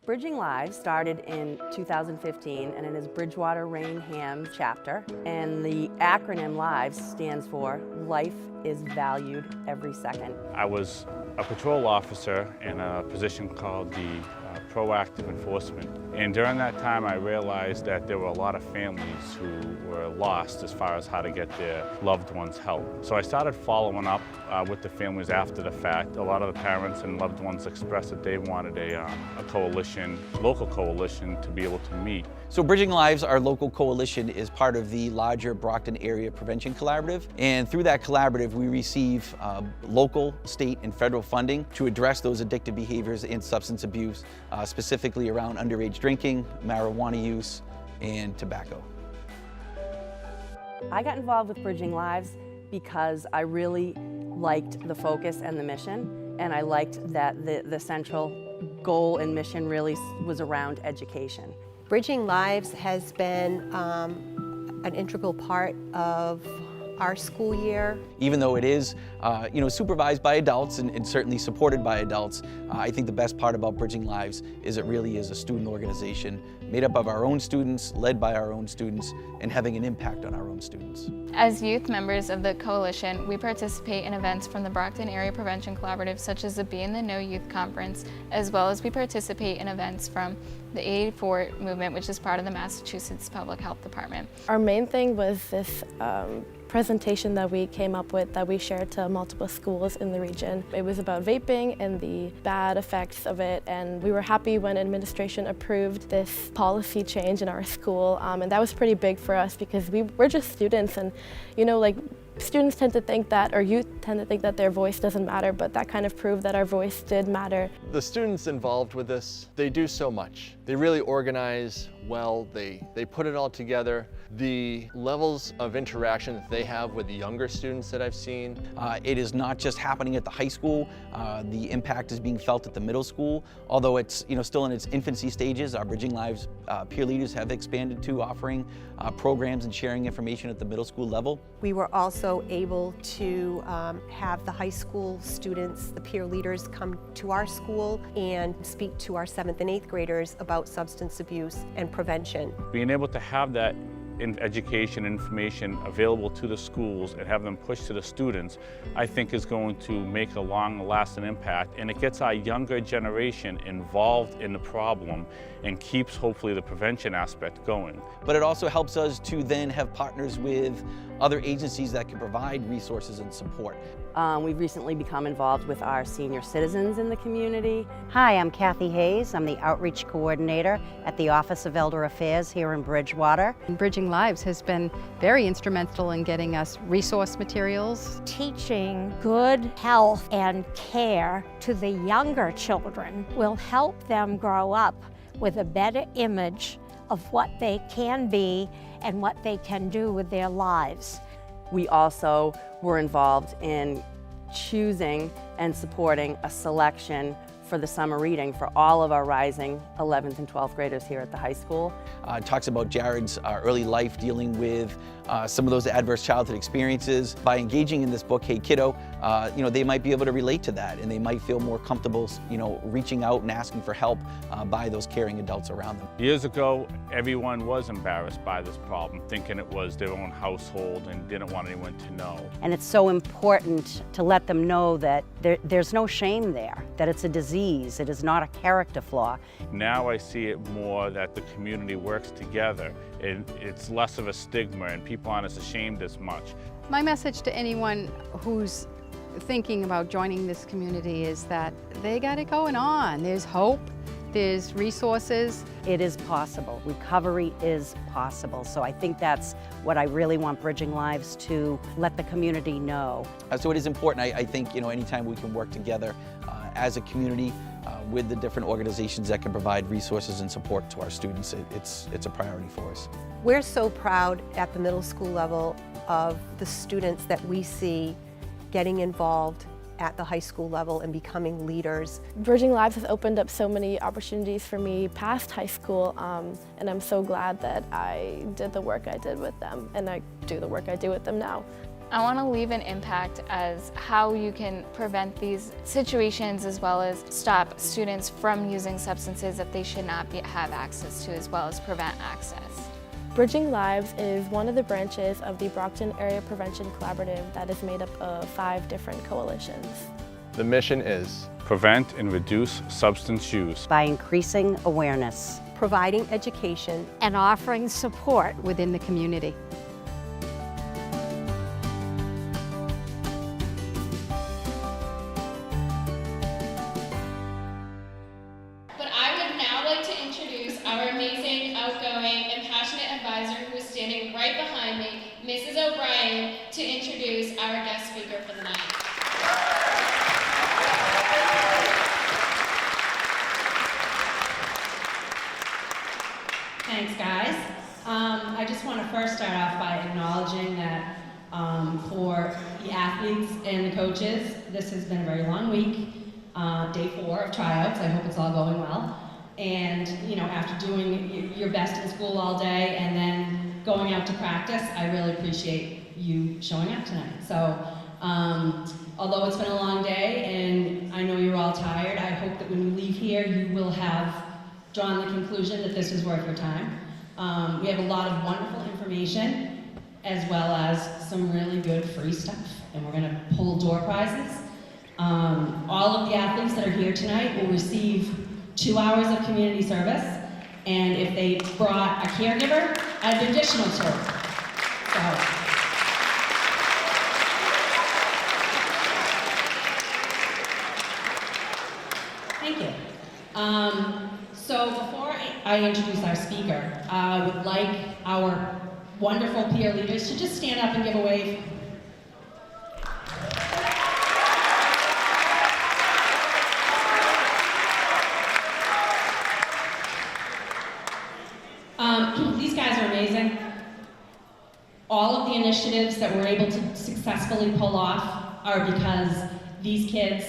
Bridging Lives started in 2015 and it is Bridgewater Rainham chapter, and the acronym LIVES stands for Life is Valued Every Second. I was a patrol officer in a position called the Proactive Enforcement, and during that time I realized that there were a lot of families who were lost as far as how to get their loved ones help. So I started following up with the families after the fact. A lot of the parents and loved ones expressed that they wanted a coalition, local coalition, to be able to meet. So Bridging Lives, our local coalition, is part of the larger Brockton Area Prevention Collaborative. And through that collaborative, we receive local, state, and federal funding to address those addictive behaviors and substance abuse, specifically around underage drinking, marijuana use, and tobacco. I got involved with Bridging Lives because I really liked the focus and the mission, and I liked that the central goal and mission really was around education. Bridging Lives has been an integral part of our school year. Even though it is supervised by adults and certainly supported by adults, I think the best part about Bridging Lives is it really is a student organization made up of our own students, led by our own students, and having an impact on our own students. As youth members of the coalition, we participate in events from the Brockton Area Prevention Collaborative, such as the Be in the Know Youth Conference, as well as we participate in events from the 84 movement, which is part of the Massachusetts Public Health Department. Our main thing was this presentation that we came up with that we shared to multiple schools in the region. It was about vaping and the bad effects of it, and we were happy when administration approved this policy change in our school, and that was pretty big for us because we're just students, and students tend to think that, or youth tend to think that their voice doesn't matter, but that kind of proved that our voice did matter. The students involved with this, they do so much. They really organize well, they put it all together. The levels of interaction that they have with the younger students that I've seen. It is not just happening at the high school. The impact is being felt at the middle school. Although it's still in its infancy stages, our Bridging Lives peer leaders have expanded to offering programs and sharing information at the middle school level. We were also able to have the high school students, the peer leaders, come to our school and speak to our 7th and 8th graders about substance abuse and prevention. Being able to have that education information available to the schools and have them pushed to the students, I think is going to make a long-lasting impact, and it gets our younger generation involved in the problem and keeps hopefully the prevention aspect going. But it also helps us to then have partners with other agencies that can provide resources and support. We've recently become involved with our senior citizens in the community. Hi, I'm Kathy Hayes. I'm the Outreach Coordinator at the Office of Elder Affairs here in Bridgewater. Bridging Lives has been very instrumental in getting us resource materials. Teaching good health and care to the younger children will help them grow up with a better image of what they can be and what they can do with their lives. We also were involved in choosing and supporting a selection for the summer reading for all of our rising 11th and 12th graders here at the high school. It talks about Jared's early life dealing with some of those adverse childhood experiences. By engaging in this book, Hey Kiddo, they might be able to relate to that, and they might feel more comfortable, reaching out and asking for help by those caring adults around them. Years ago, everyone was embarrassed by this problem, thinking it was their own household and didn't want anyone to know. And it's so important to let them know that there's no shame there, that it's a disease, it is not a character flaw. Now I see it more that the community works together. It's less of a stigma and people aren't as ashamed as much. My message to anyone who's thinking about joining this community is that they got it going on. There's hope, there's resources. It is possible. Recovery is possible. So I think that's what I really want Bridging Lives to let the community know. So it is important, I think, anytime we can work together as a community with the different organizations that can provide resources and support to our students, it's a priority for us. We're so proud at the middle school level of the students that we see getting involved at the high school level and becoming leaders. Bridging Lives has opened up so many opportunities for me past high school, and I'm so glad that I did the work I did with them, and I do the work I do with them now. I want to leave an impact as how you can prevent these situations as well as stop students from using substances that they should not have access to, as well as prevent access. Bridging Lives is one of the branches of the Brockton Area Prevention Collaborative that is made up of 5 different coalitions. The mission is Prevent and reduce substance use. By increasing awareness, providing education, and offering support. Within the community. But I would now like to introduce our amazing, outgoing, and passionate advisor who is standing right behind me, Mrs. O'Brien, to introduce our guest speaker for the night. Thanks, guys. I just want to first start off by acknowledging that for the athletes and the coaches, this has been a very long week, day 4 of tryouts. I hope it's all going well. And, you know, after doing your best in school all day and then going out to practice, I really appreciate you showing up tonight. So, although it's been a long day and I know you're all tired, I hope that when you leave here, you will have drawn the conclusion that this is worth your time. We have a lot of wonderful information as well as some really good free stuff. And we're gonna pull door prizes. All of the athletes that are here tonight will receive 2 hours of community service. And if they brought a caregiver, an additional 2. So. Thank you. So before I introduce our speaker, I would like our wonderful peer leaders to just stand up and give a wave. These guys are amazing. All of the initiatives that we're able to successfully pull off are because these kids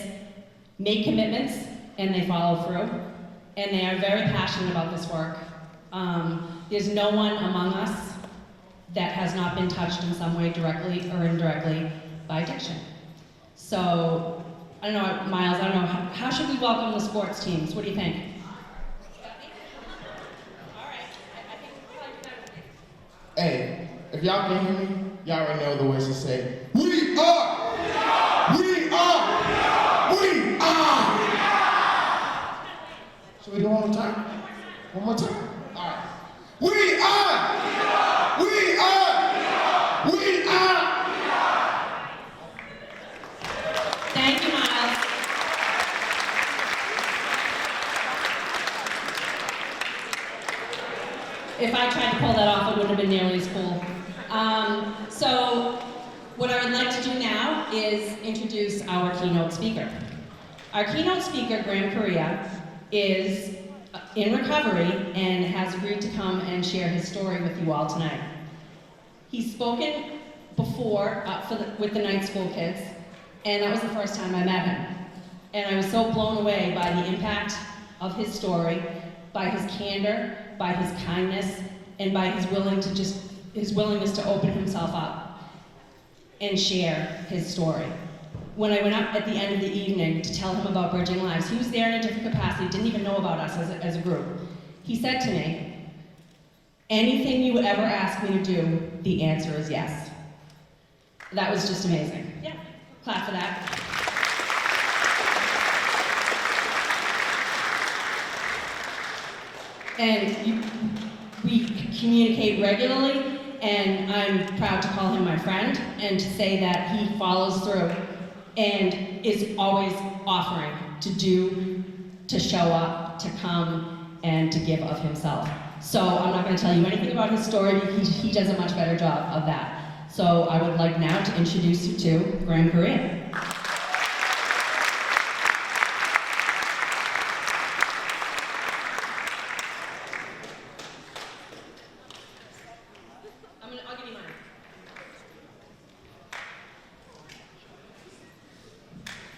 make commitments and they follow through. And they are very passionate about this work. There's no one among us that has not been touched in some way, directly or indirectly, by addiction. So, I don't know, Miles, I don't know, how should we welcome the sports teams? What do you think? Hey, if y'all can hear me, y'all already know the words to say. We are! We are! We are! Should we do it one more time? One more time? All right. We are! We are! We are! Thank you, Miles. If I tried to pull that off, it wouldn't have been nearly as cool. So, what I would like to do now is introduce our keynote speaker. Our keynote speaker, Graham Correa, is in recovery and has agreed to come and share his story with you all tonight. He's spoken before with the night school kids, and that was the first time I met him. And I was so blown away by the impact of his story, by his candor, by his kindness, and by his willingness to open himself up and share his story. When I went up at the end of the evening to tell him about Bridging Lives, he was there in a different capacity, didn't even know about us as a group. He said to me, anything you would ever ask me to do, the answer is yes. That was just amazing. Yeah, clap for that. And we communicate regularly, and I'm proud to call him my friend and to say that he follows through and is always offering to do, to show up, to come, and to give of himself. So I'm not going to tell you anything about his story. He does a much better job of that. So I would like now to introduce you to Graham Correa. I'll give you mine.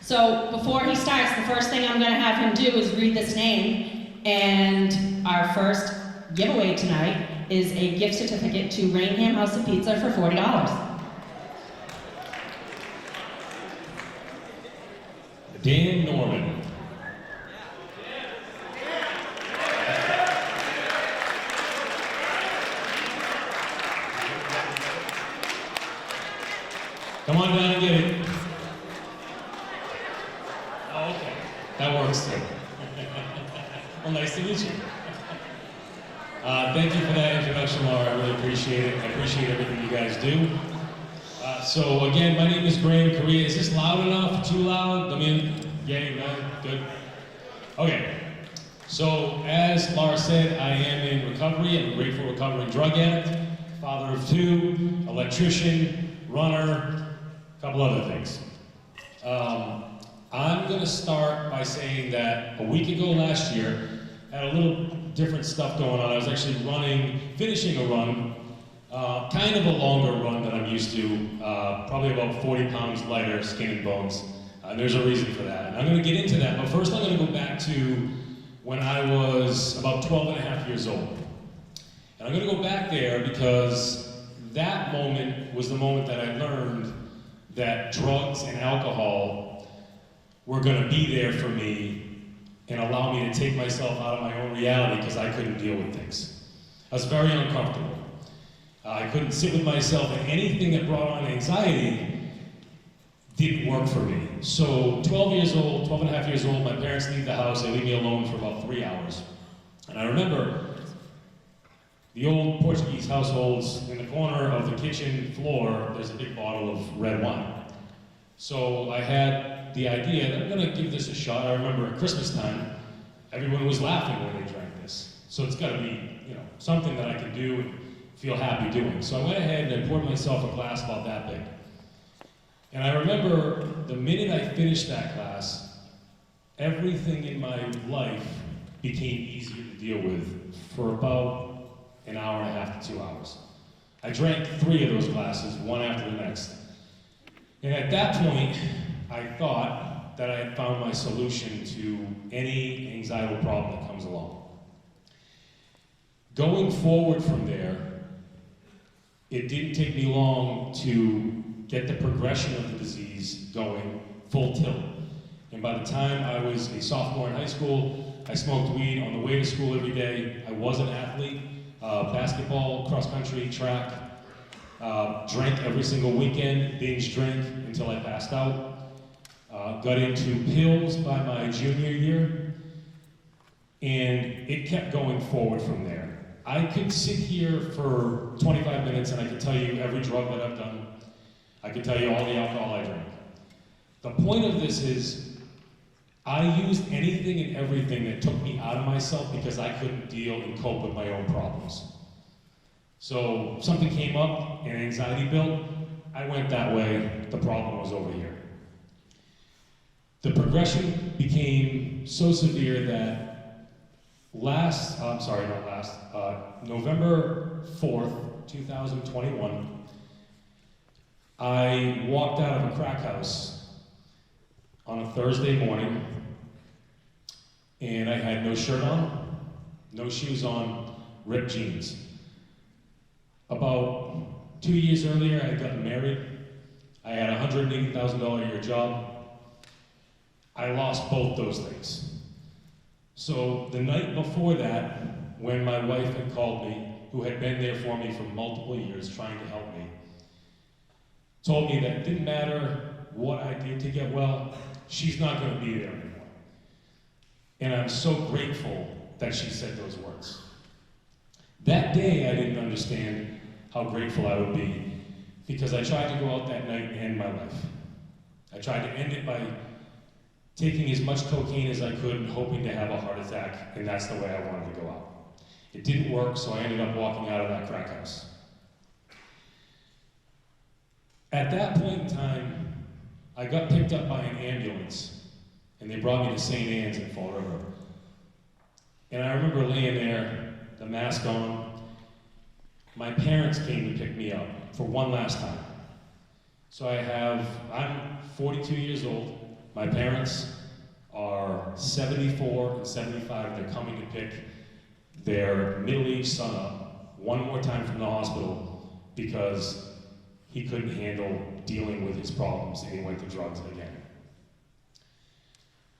So before he starts, the first thing I'm going to have him do is read this name. And our first giveaway tonight is a gift certificate to Rainham House of Pizza for $40. Dan Norman. Come on down and get it. Oh, okay. That works too. Well, nice to meet you. Thank you for that introduction, Laura. I really appreciate it. I appreciate everything you guys do. So again, my name is Graham Correa. Is this loud enough? Too loud? I mean, yay, no? Good. Okay. So as Laura said, I am in recovery. I'm a grateful recovering drug addict, father of 2, electrician, runner, a couple other things. I'm going to start by saying that a week ago last year, I had a little different stuff going on. I was actually finishing a run, kind of a longer run than I'm used to, probably about 40 pounds lighter, skin and bones. And there's a reason for that. And I'm going to get into that, but first I'm going to go back to when I was about 12 and a half years old. And I'm going to go back there because that moment was the moment that I learned that drugs and alcohol were going to be there for me and allow me to take myself out of my own reality because I couldn't deal with things. I was very uncomfortable. I couldn't sit with myself, and anything that brought on anxiety didn't work for me. So 12 and a half years old, my parents leave the house, they leave me alone for about 3 hours. And I remember the old Portuguese households, in the corner of the kitchen floor, there's a big bottle of red wine. So I had the idea that I'm gonna give this a shot. I remember at Christmas time, everyone was laughing when they drank this. So it's gotta be, something that I can do and feel happy doing. So I went ahead and I poured myself a glass about that big. And I remember the minute I finished that glass, everything in my life became easier to deal with for about an hour and a half to 2 hours. I drank 3 of those glasses, one after the next. And at that point, I thought that I had found my solution to any anxiety problem that comes along. Going forward from there, it didn't take me long to get the progression of the disease going full tilt. And by the time I was a sophomore in high school, I smoked weed on the way to school every day. I was an athlete, basketball, cross country, track, drank every single weekend, binge drink until I passed out. Got into pills by my junior year, and it kept going forward from there. I could sit here for 25 minutes and I could tell you every drug that I've done. I could tell you all the alcohol I drank. The point of this is, I used anything and everything that took me out of myself because I couldn't deal and cope with my own problems. So something came up and anxiety built, I went that way, the problem was over here. The progression became so severe that November 4th, 2021, I walked out of a crack house on a Thursday morning, and I had no shirt on, no shoes on, ripped jeans. About 2 years earlier, I had gotten married. I had a $180,000 a year job. I lost both those things. So the night before that, when my wife had called me, who had been there for me for multiple years trying to help me, told me that it didn't matter what I did to get well, she's not going to be there anymore. And I'm so grateful that she said those words. That day, I didn't understand how grateful I would be, because I tried to go out that night and end my life. I tried to end it by taking as much cocaine as I could and hoping to have a heart attack, and that's the way I wanted to go out. It didn't work, so I ended up walking out of that crack house. At that point in time, I got picked up by an ambulance, and they brought me to St. Anne's in Fall River. And I remember laying there, the mask on. My parents came to pick me up for one last time. So I'm 42 years old. My parents are 74 and 75. They're coming to pick their middle-aged son up one more time from the hospital because he couldn't handle dealing with his problems and he went to drugs again.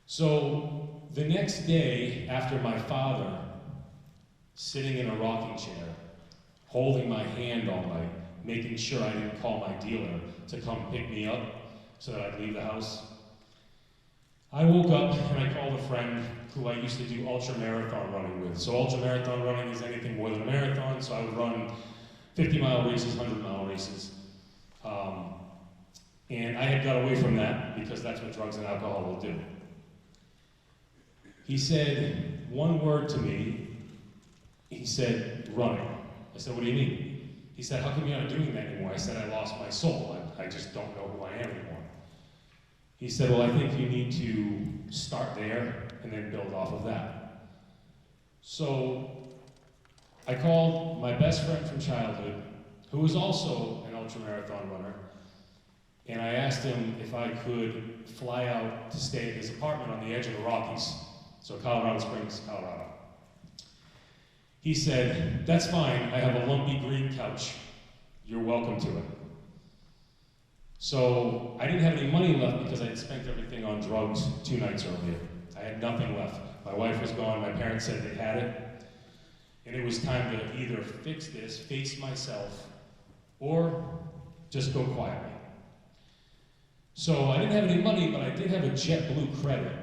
So the next day, after my father, sitting in a rocking chair, holding my hand all night, making sure I didn't call my dealer to come pick me up so that I'd leave the house, I woke up and I called a friend who I used to do ultra-marathon running with. So ultra-marathon running is anything more than a marathon, so I would run 50-mile races, 100-mile races. And I had got away from that because that's what drugs and alcohol will do. He said one word to me. He said, running. I said, what do you mean? He said, how come you're not doing that anymore? I said, I lost my soul. I just don't know who I am anymore. He said, well, I think you need to start there and then build off of that. So I called my best friend from childhood, who was also an ultramarathon runner, and I asked him if I could fly out to stay at his apartment on the edge of the Rockies, so Colorado Springs, Colorado. He said, that's fine, I have a lumpy green couch. You're welcome to it. So I didn't have any money left because I had spent everything on drugs 2 nights earlier. I had nothing left. My wife was gone, my parents said they had it, and it was time to either fix this, face myself, or just go quietly. So I didn't have any money, but I did have a JetBlue credit.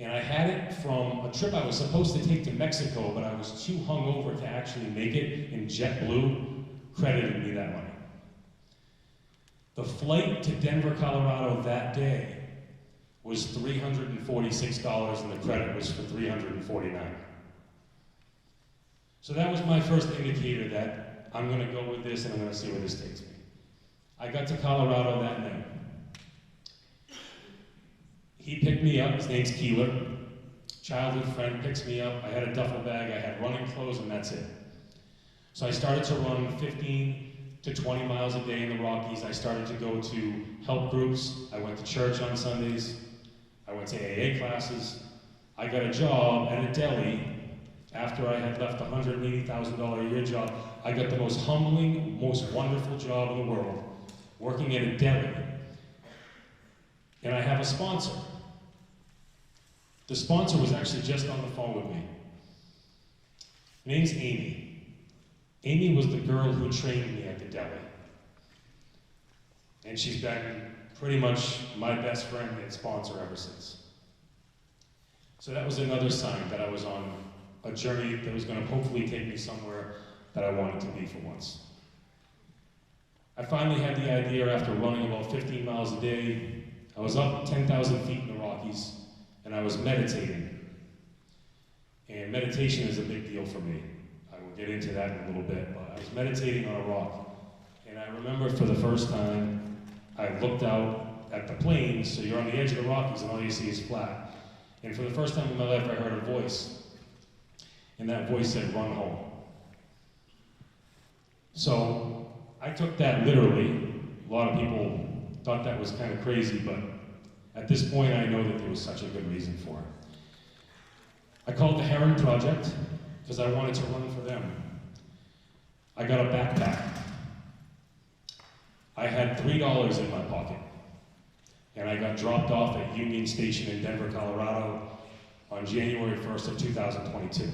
And I had it from a trip I was supposed to take to Mexico, but I was too hungover to actually make it, and JetBlue credited me that money. The flight to Denver, Colorado that day was $346, and the credit was for $349. So that was my first indicator that I'm gonna go with this and I'm gonna see where this takes me. I got to Colorado that night. He picked me up, his name's Keeler. Childhood friend picks me up. I had a duffel bag, I had running clothes, and that's it. So I started to run 15 to 20 miles a day in the Rockies. I started to go to help groups. I went to church on Sundays. I went to AA classes. I got a job at a deli after I had left a $180,000 a year job. I got the most humbling, most wonderful job in the world, working at a deli. And I have a sponsor. The sponsor was actually just on the phone with me. Her name's Amy. Amy was the girl who trained me at the deli. And she's been pretty much my best friend and sponsor ever since. So that was another sign that I was on a journey that was going to hopefully take me somewhere that I wanted to be for once. I finally had the idea after running about 15 miles a day. I was up 10,000 feet in the Rockies, and I was meditating. And meditation is a big deal for me. I will get into that in a little bit, but I was meditating on a rock. And I remember for the first time, I looked out at the plains, so you're on the edge of the Rockies and all you see is flat. And for the first time in my life, I heard a voice. And that voice said, run home. So I took that literally. A lot of people thought that was kind of crazy, but at this point I know that there was such a good reason for it. I called the Heron Project because I wanted to run for them. I got a backpack. I had $3 in my pocket, and I got dropped off at Union Station in Denver, Colorado on January 1st of 2022.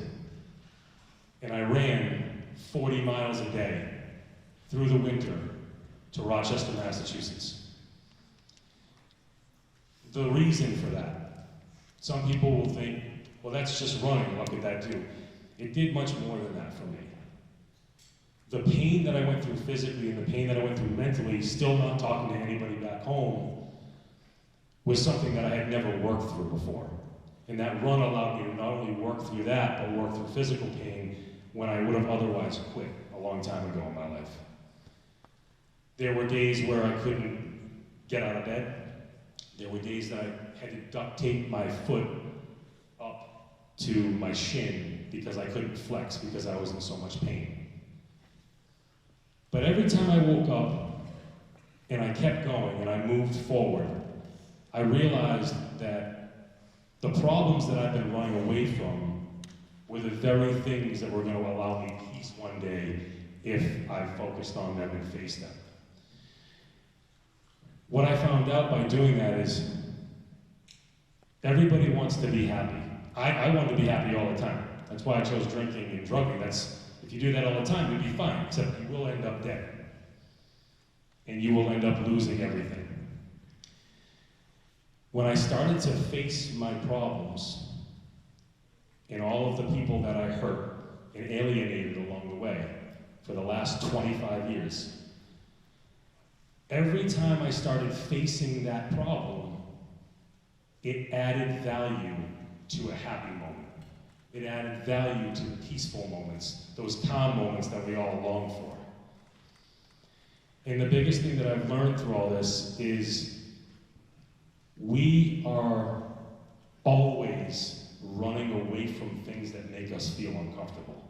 And I ran 40 miles a day through the winter to Rochester, Massachusetts. The reason for that, some people will think, well, that's just running, what could that do? It did much more than that for me. The pain that I went through physically and the pain that I went through mentally, still not talking to anybody back home, was something that I had never worked through before. And that run allowed me to not only work through that, but work through physical pain when I would have otherwise quit a long time ago in my life. There were days where I couldn't get out of bed. There were days that I had to duct tape my foot up to my shin because I couldn't flex because I was in so much pain. But every time I woke up and I kept going and I moved forward, I realized that the problems that I've been running away from were the very things that were going to allow me peace one day if I focused on them and faced them. What I found out by doing that is Everybody wants to be happy. I want to be happy all the time. That's why I chose drinking and drugging. If you do that all the time, you'll be fine, except you will end up dead. And you will end up losing everything. When I started to face my problems and all of the people that I hurt and alienated along the way for the last 25 years, every time I started facing that problem, it added value to a happy moment. It added value to the peaceful moments, those calm moments that we all long for. And the biggest thing that I've learned through all this is we are always running away from things that make us feel uncomfortable.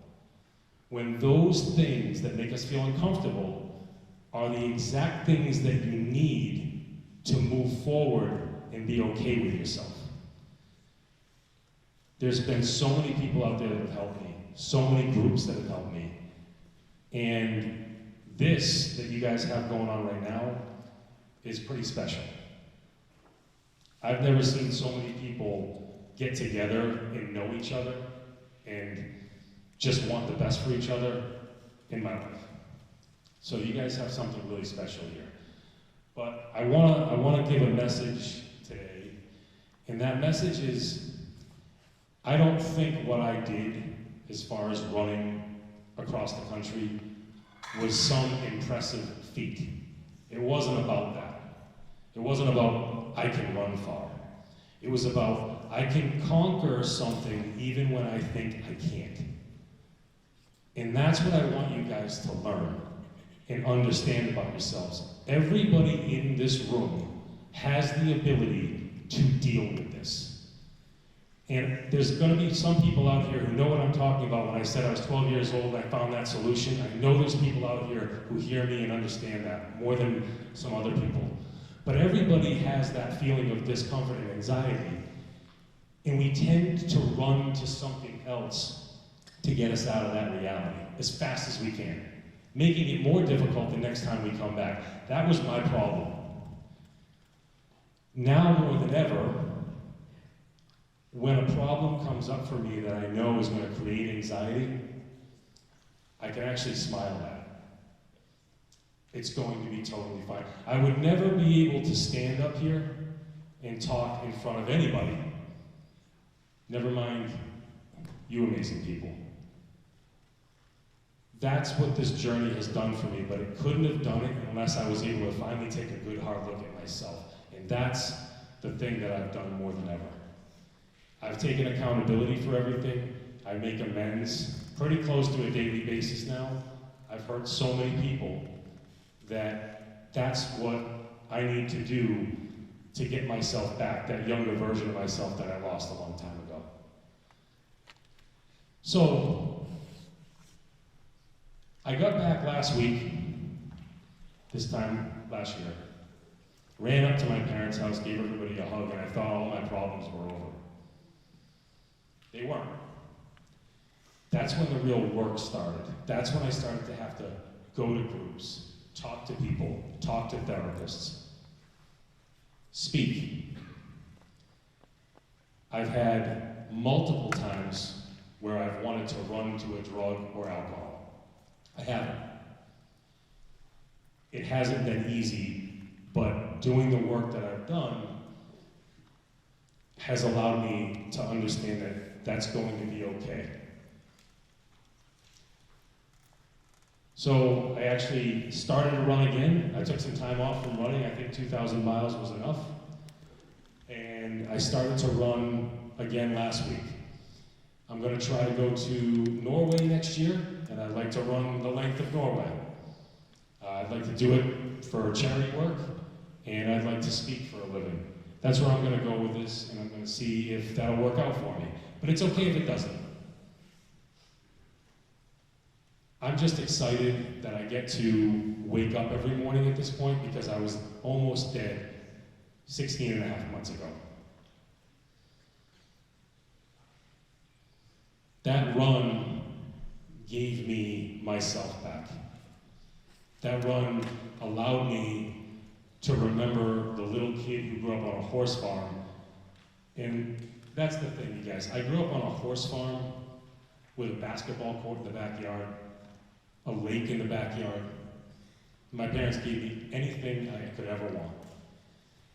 When those things that make us feel uncomfortable are the exact things that you need to move forward and be okay with yourself. There's been so many people out there that have helped me, so many groups that have helped me, and this that you guys have going on right now is pretty special. I've never seen so many people get together and know each other and just want the best for each other in my life. So you guys have something really special here. But I wanna give a message today, and that message is, I don't think what I did as far as running across the country was some impressive feat. It wasn't about that. It wasn't about I can run far. It was about I can conquer something even when I think I can't. And that's what I want you guys to learn and understand about yourselves. Everybody in this room has the ability to deal with this. And there's going to be some people out here who know what I'm talking about when I said I was 12 years old and I found that solution. I know there's people out here who hear me and understand that more than some other people. But everybody has that feeling of discomfort and anxiety. And we tend to run to something else to get us out of that reality as fast as we can, making it more difficult the next time we come back. That was my problem. Now more than ever, when a problem comes up for me that I know is going to create anxiety, I can actually smile at it. It's going to be totally fine. I would never be able to stand up here and talk in front of anybody. Never mind you amazing people. That's what this journey has done for me, but it couldn't have done it unless I was able to finally take a good hard look at myself. And that's the thing that I've done more than ever. I've taken accountability for everything. I make amends pretty close to a daily basis now. I've hurt so many people that that's what I need to do to get myself back, that younger version of myself that I lost a long time ago. So, I got back last week, this time last year, ran up to my parents' house, gave everybody a hug, and I thought all my problems were over. They weren't. That's when the real work started. That's when I started to have to go to groups, talk to people, talk to therapists, speak. I've had multiple times where I've wanted to run to a drug or alcohol. I haven't. It hasn't been easy, but doing the work that I've done has allowed me to understand that that's going to be okay. So I actually started to run again. I took some time off from running. I think 2,000 miles was enough. And I started to run again last week. I'm going to try to go to Norway next year, and I'd like to run the length of Norway. I'd like to do it for charity work, and I'd like to speak for a living. That's where I'm going to go with this, and I'm going to see if that'll work out for me. But it's okay if it doesn't. I'm just excited that I get to wake up every morning at this point because I was almost dead 16 and a half months ago. That run gave me myself back. That run allowed me to remember the little kid who grew up on a horse farm And that's the thing, you guys. I grew up on a horse farm with a basketball court in the backyard, a lake in the backyard. My parents gave me anything I could ever want.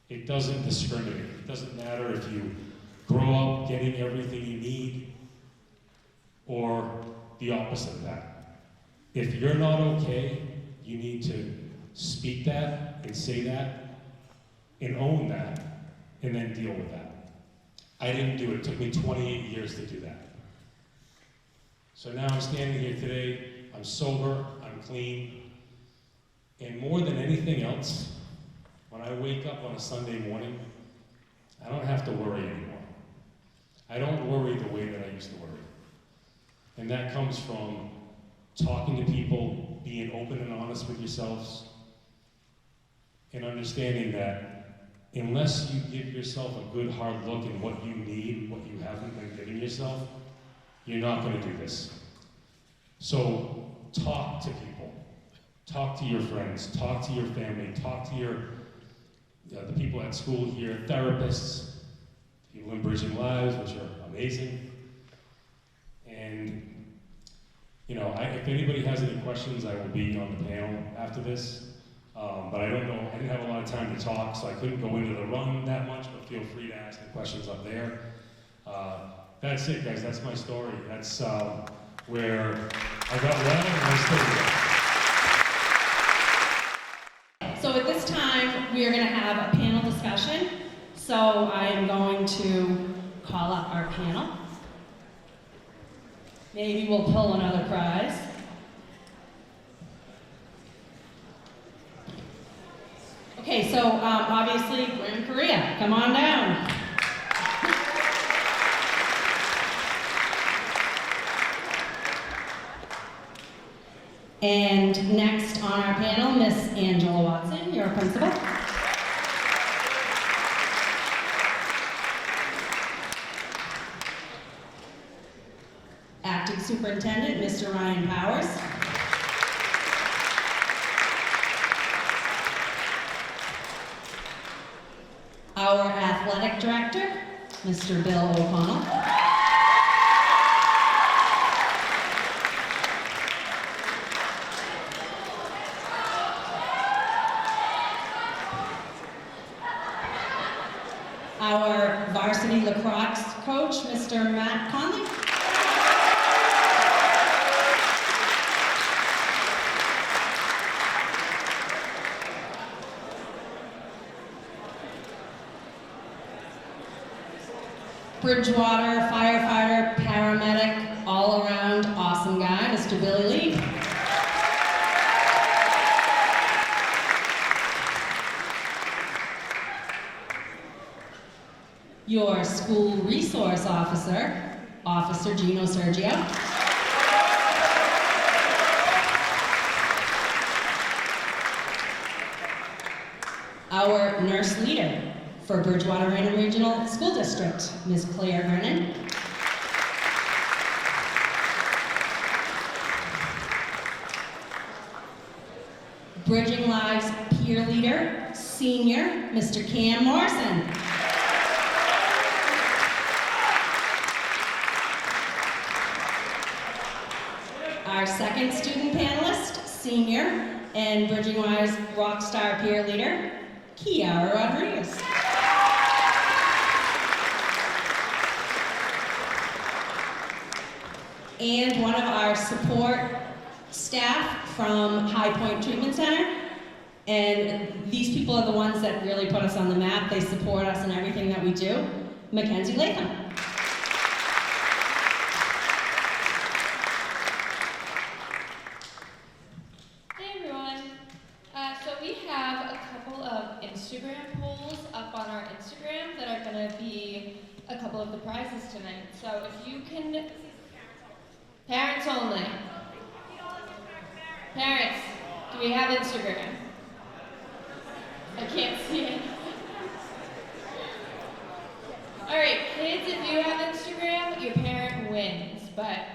It doesn't discriminate. It doesn't matter if you grow up getting everything you need or the opposite of that. If you're not okay, you need to speak that and say that and own that and then deal with that. I didn't do it. It took me 28 years to do that. So now I'm standing here today, I'm sober, I'm clean, and more than anything else, when I wake up on a Sunday morning, I don't have to worry anymore. I don't worry the way that I used to worry. And that comes from talking to people, being open and honest with yourselves, and understanding that unless you give yourself a good hard look at what you need, what you haven't been giving yourself, you're not going to do this. So talk to people. Talk to your friends. Talk to your family. Talk to the people at school here, therapists, people in Bridging Lives, which are amazing. And, you know, if anybody has any questions, I will be on the panel after this. But I don't know, I didn't have a lot of time to talk, so I couldn't go into the run that much, but feel free to ask the questions up there. That's it, guys. That's my story. That's where I got well and I still So at this time, we are going to have a panel discussion. So I am going to call up our panel. Maybe we'll pull another prize. Okay, so obviously, Graham Correa, come on down. And next on our panel, Miss Angela Watson, your principal. Acting Superintendent, Mr. Ryan Powers. Our Athletic Director, Mr. Bill O'Connell. Our varsity lacrosse coach, Mr. Matt Conley. Bridgewater firefighter, paramedic, all around awesome guy, Mr. Billy Lee. Your school resource officer, Officer Gino Sergio. Our nurse leader for Bridgewater Raynham Regional School District, Ms. Claire Vernon. Bridging Lives peer leader, senior, Mr. Cam Morrison. Our second student panelist, senior, and Bridging Lives Rockstar peer leader, Kiara Rodriguez. And one of our support staff from High Point Treatment Center. And these people are the ones that really put us on the map. They support us in everything that we do. Mackenzie Latham. Hey everyone. So we have a couple of Instagram polls up on our Instagram that are going to be a couple of the prizes tonight. So if you can... Parents only. Parents, do we have Instagram? I can't see it. All right, kids, if you have Instagram, your parent wins. But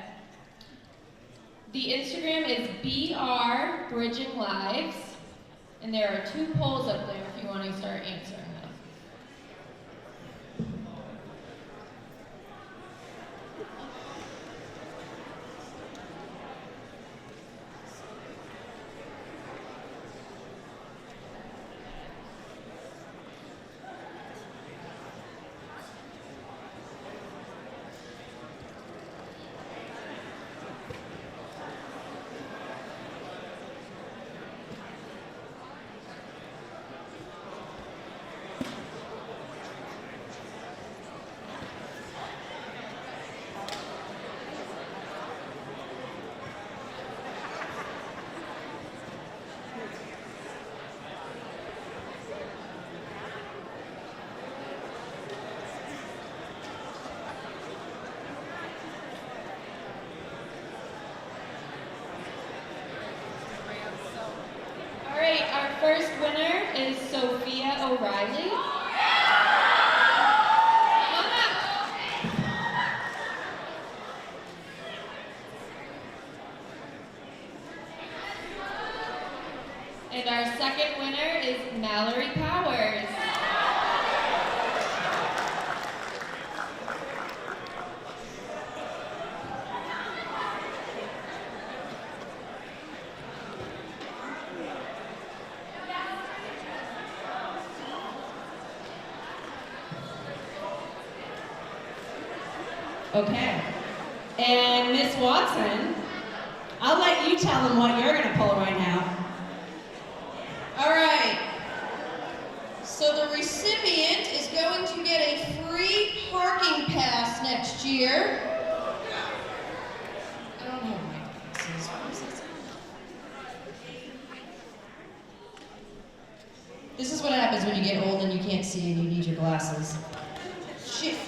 the Instagram is BR Bridging Lives, and there are 2 polls up there if you want to start answering them. first winner is Sophia O'Reilly. And our second winner is Mallory Powers. Okay. And Miss Watson, I'll let you tell them what you're going to pull right now. All right. So the recipient is going to get a free parking pass next year. I don't have my glasses. What is this? This is what happens when you get old and you can't see and you need your glasses. Shit.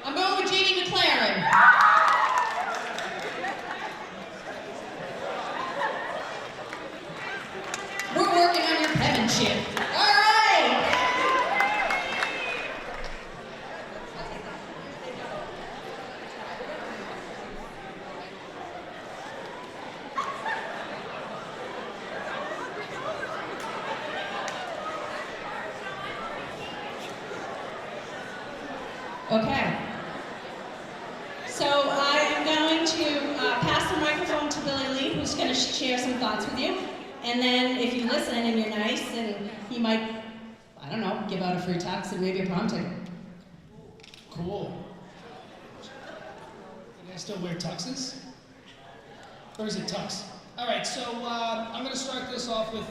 I'm going with Jeannie McLaren. We're working on your penmanship. All right. Okay. So I am going to pass the microphone to Billy Lee, who's going to share some thoughts with you. And then if you listen and you're nice, then he might, I don't know, give out a free tux and maybe a prom ticket. Cool. You guys still wear tuxes? Or is it tux? All right, so I'm going to start this off with,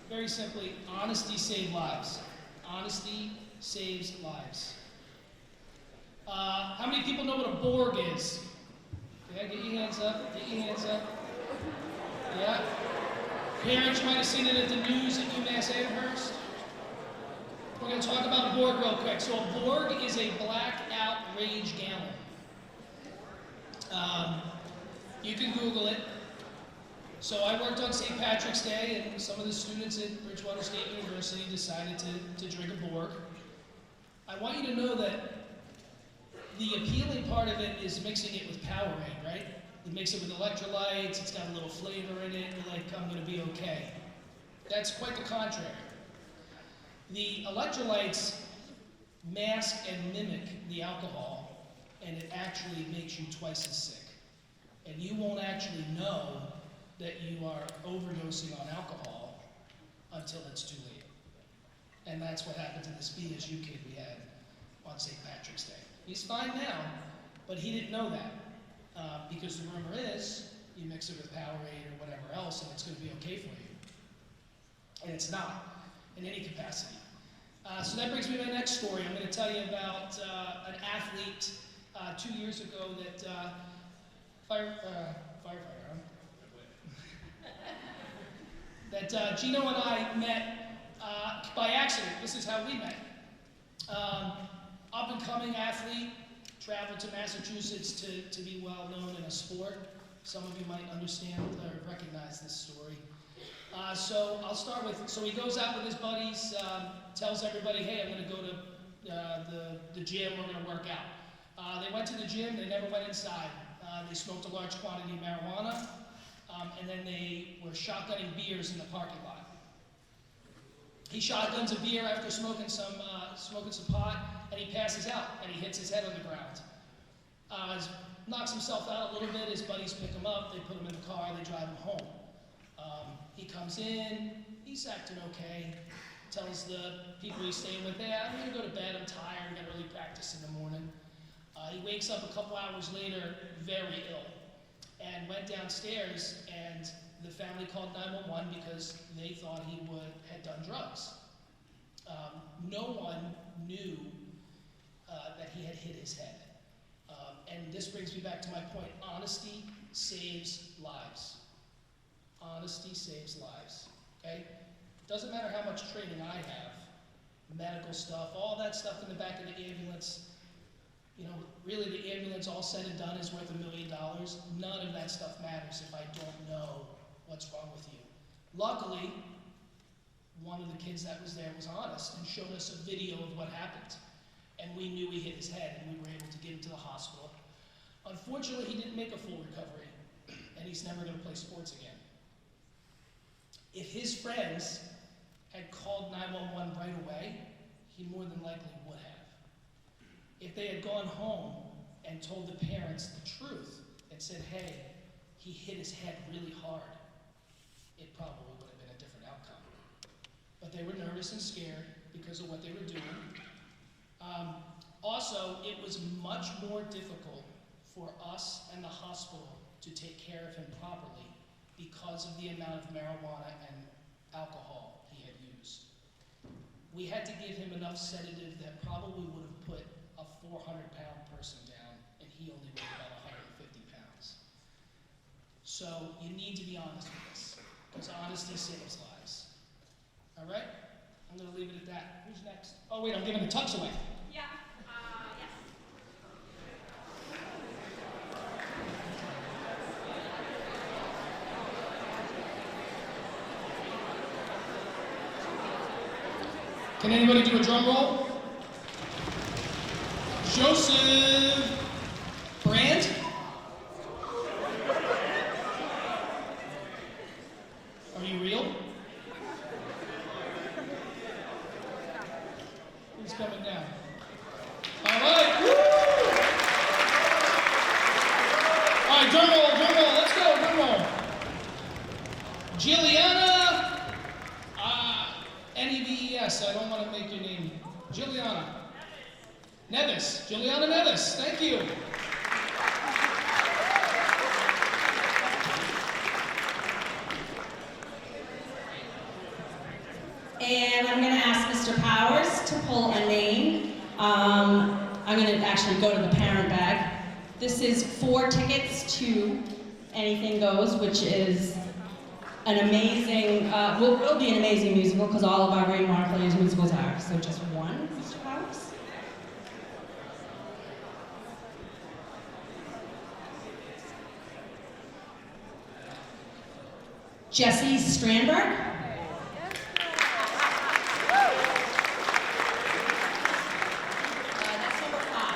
very simply, honesty saves lives. Honesty saves lives. How many people know what a Borg is? Yeah, get your hands up, get your hands up. Yeah. Parents, you might have seen it at the news at UMass Amherst. We're going to talk about a Borg real quick. So a Borg is a blackout rage gambler. You can Google it. So I worked on St. Patrick's Day, and some of the students at Bridgewater State University decided to drink a Borg. I want you to know that the appealing part of it is mixing it with Powerade, right? You mix it with electrolytes, it's got a little flavor in it, you're like, I'm gonna be okay. That's quite the contrary. The electrolytes mask and mimic the alcohol, and it actually makes you twice as sick. And you won't actually know that you are overdosing on alcohol until it's too late. And that's what happened to this BSU kid we had on St. Patrick's Day. He's fine now, but he didn't know that. Because the rumor is, you mix it with Powerade or whatever else, and it's going to be okay for you. And it's not, in any capacity. So that brings me to my next story. I'm going to tell you about an athlete 2 years ago that firefighter, that Gino and I met by accident. This is how we met. Up-and-coming athlete, traveled to Massachusetts to be well known in a sport. Some of you might understand or recognize this story. So I'll start with, so he goes out with his buddies, tells everybody, hey, I'm going to go to the gym, we're going to work out. They went to the gym, they never went inside. They smoked a large quantity of marijuana, and then they were shotgunning beers in the parking lot. He shotguns a beer after smoking some pot, and he passes out, and he hits his head on the ground. Knocks himself out a little bit, his buddies pick him up, they put him in the car, they drive him home. He comes in, he's acting okay, tells the people he's staying with, hey, I'm gonna go to bed, I'm tired, I got early practice in the morning. He wakes up a couple hours later, very ill, and went downstairs, and the family called 911 because they thought he had done drugs. No one knew that he had hit his head. And this brings me back to my point, honesty saves lives. Honesty saves lives, okay? Doesn't matter how much training I have, medical stuff, all that stuff in the back of the ambulance, You know, really the ambulance, all said and done, is worth $1 million. None of that stuff matters if I don't know what's wrong with you. Luckily, one of the kids that was there was honest and showed us a video of what happened. And we knew he hit his head, and we were able to get him to the hospital. Unfortunately, he didn't make a full recovery, and he's never going to play sports again. If his friends had called 911 right away, he more than likely would have. If they had gone home and told the parents the truth and said, hey, he hit his head really hard, it probably would have been a different outcome. But they were nervous and scared because of what they were doing. Also, it was much more difficult for us and the hospital to take care of him properly because of the amount of marijuana and alcohol he had used. We had to give him enough sedative that probably would have put a 400-pound person down, and he only weighed about 150 pounds. So you need to be honest with this, because honesty saves lives. All right? I'm going to leave it at that. Who's next? Oh, wait, I'm giving the tux away. Yeah, yes. Can anybody do a drum roll? Joseph Brandt. Are you real? Who's coming down? All right. Woo! All right, drum roll, let's go, drum roll. Juliana, N-E-V-E-S, I don't want to make your name. Juliana. Nevis, Juliana Nevis, thank you. And I'm going to ask Mr. Powers to pull a name. I'm going to actually go to the parent bag. This is 4 tickets to Anything Goes, which is an amazing, will be an amazing musical because all of our Great Marplayers musicals are. So just one, Mr. Powers. Jesse Strandberg. That's number 5.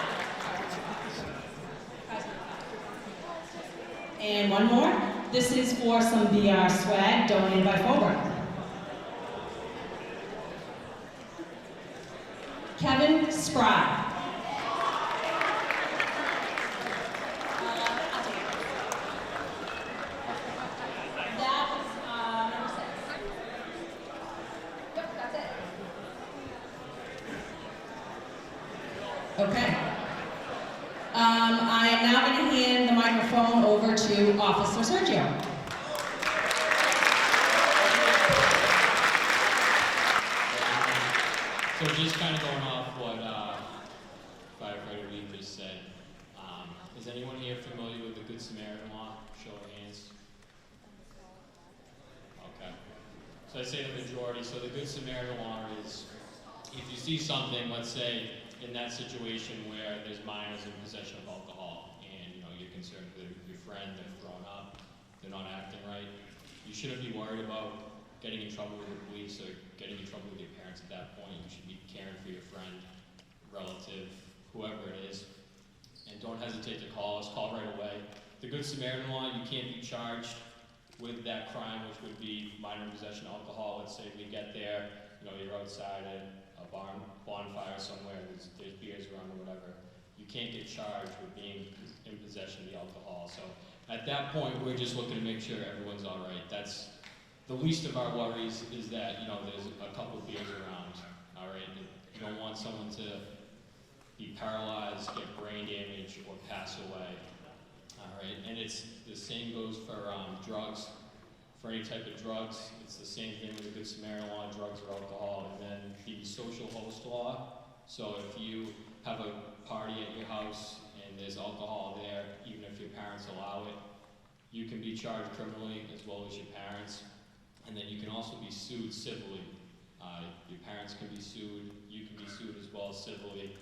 And one more. This is for some VR swag donated by Faubourg. Kevin Spry. That was number 6. Yep, that's it. Okay. I am now going to hand the microphone over to Officer Sergio. So just kind of going off what Firefighter Lee just said, is anyone here familiar with the Good Samaritan law? Show of hands. Okay. So I'd say the majority. So the Good Samaritan law is, if you see something, let's say in that situation where there's minors in possession of alcohol, and you're concerned with your friend, they're thrown up, they're not acting right, you shouldn't be worried about getting in trouble with the police or getting in trouble with your parents at that point. You should be caring for your friend, relative, whoever it is, and don't hesitate to call us. Call right away. The Good Samaritan law, you can't be charged with that crime, which would be minor in possession of alcohol. Let's say we get there, you're outside at a bonfire somewhere, there's beers around or whatever. You can't get charged with being in possession of the alcohol. So at that point, we're just looking to make sure everyone's all right. That's the least of our worries, is that, there's a couple beers around, all right? You don't want someone to be paralyzed, get brain damage, or pass away, all right? And the same goes for drugs. For any type of drugs, it's the same thing with the Good Samaritan law, drugs or alcohol. And then the social host law. So if you have a party at your house and there's alcohol there, even if your parents allow it, you can be charged criminally as well as your parents. And then you can also be sued civilly. Your parents can be sued, you can be sued as well civilly.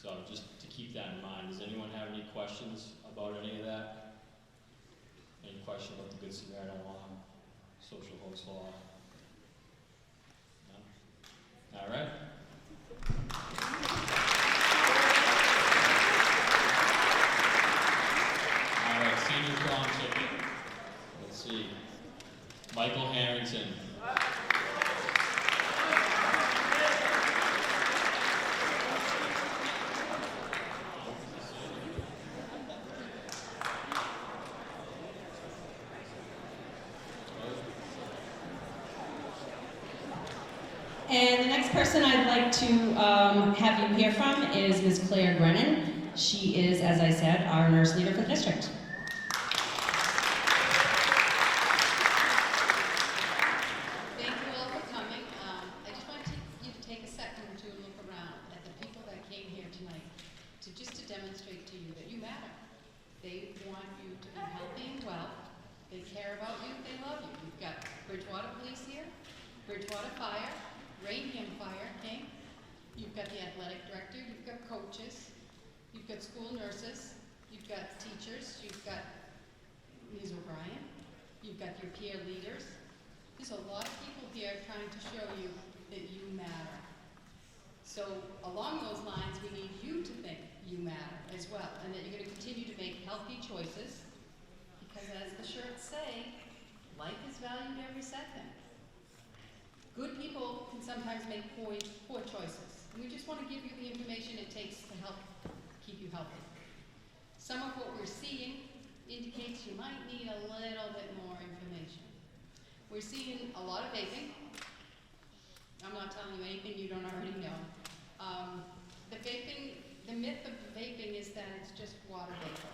So just to keep that in mind. Does anyone have any questions about any of that? Any question about the Good Samaritan law, social host law? No? All right. All right, senior prom ticket. Let's see. Michael Harrington. And the next person I'd like to have you hear from is Ms. Claire Grennan. She is, as I said, our nurse leader for the district. Thank you all for coming. I just want you to take a second to look around at the people that came here tonight to demonstrate to you that you matter. They want you to be healthy and well. They care about you. They love you. You've got Bridgewater Police here, Bridgewater Fire, Rainham Fire came. You've got the athletic director, you've got coaches, you've got school nurses, you've got teachers, you've got Ms. O'Brien, you've got your peer leaders. There's a lot of people here trying to show you that you matter. So along those lines, we need you to think you matter as well, and that you're going to continue to make healthy choices, because as the shirts say, life is valued every second. Good people can sometimes make poor choices. And we just want to give you the information it takes to help keep you healthy. Some of what we're seeing indicates you might need a little bit more information. We're seeing a lot of vaping. I'm not telling you anything you don't already know. The myth of vaping is that it's just water vapor.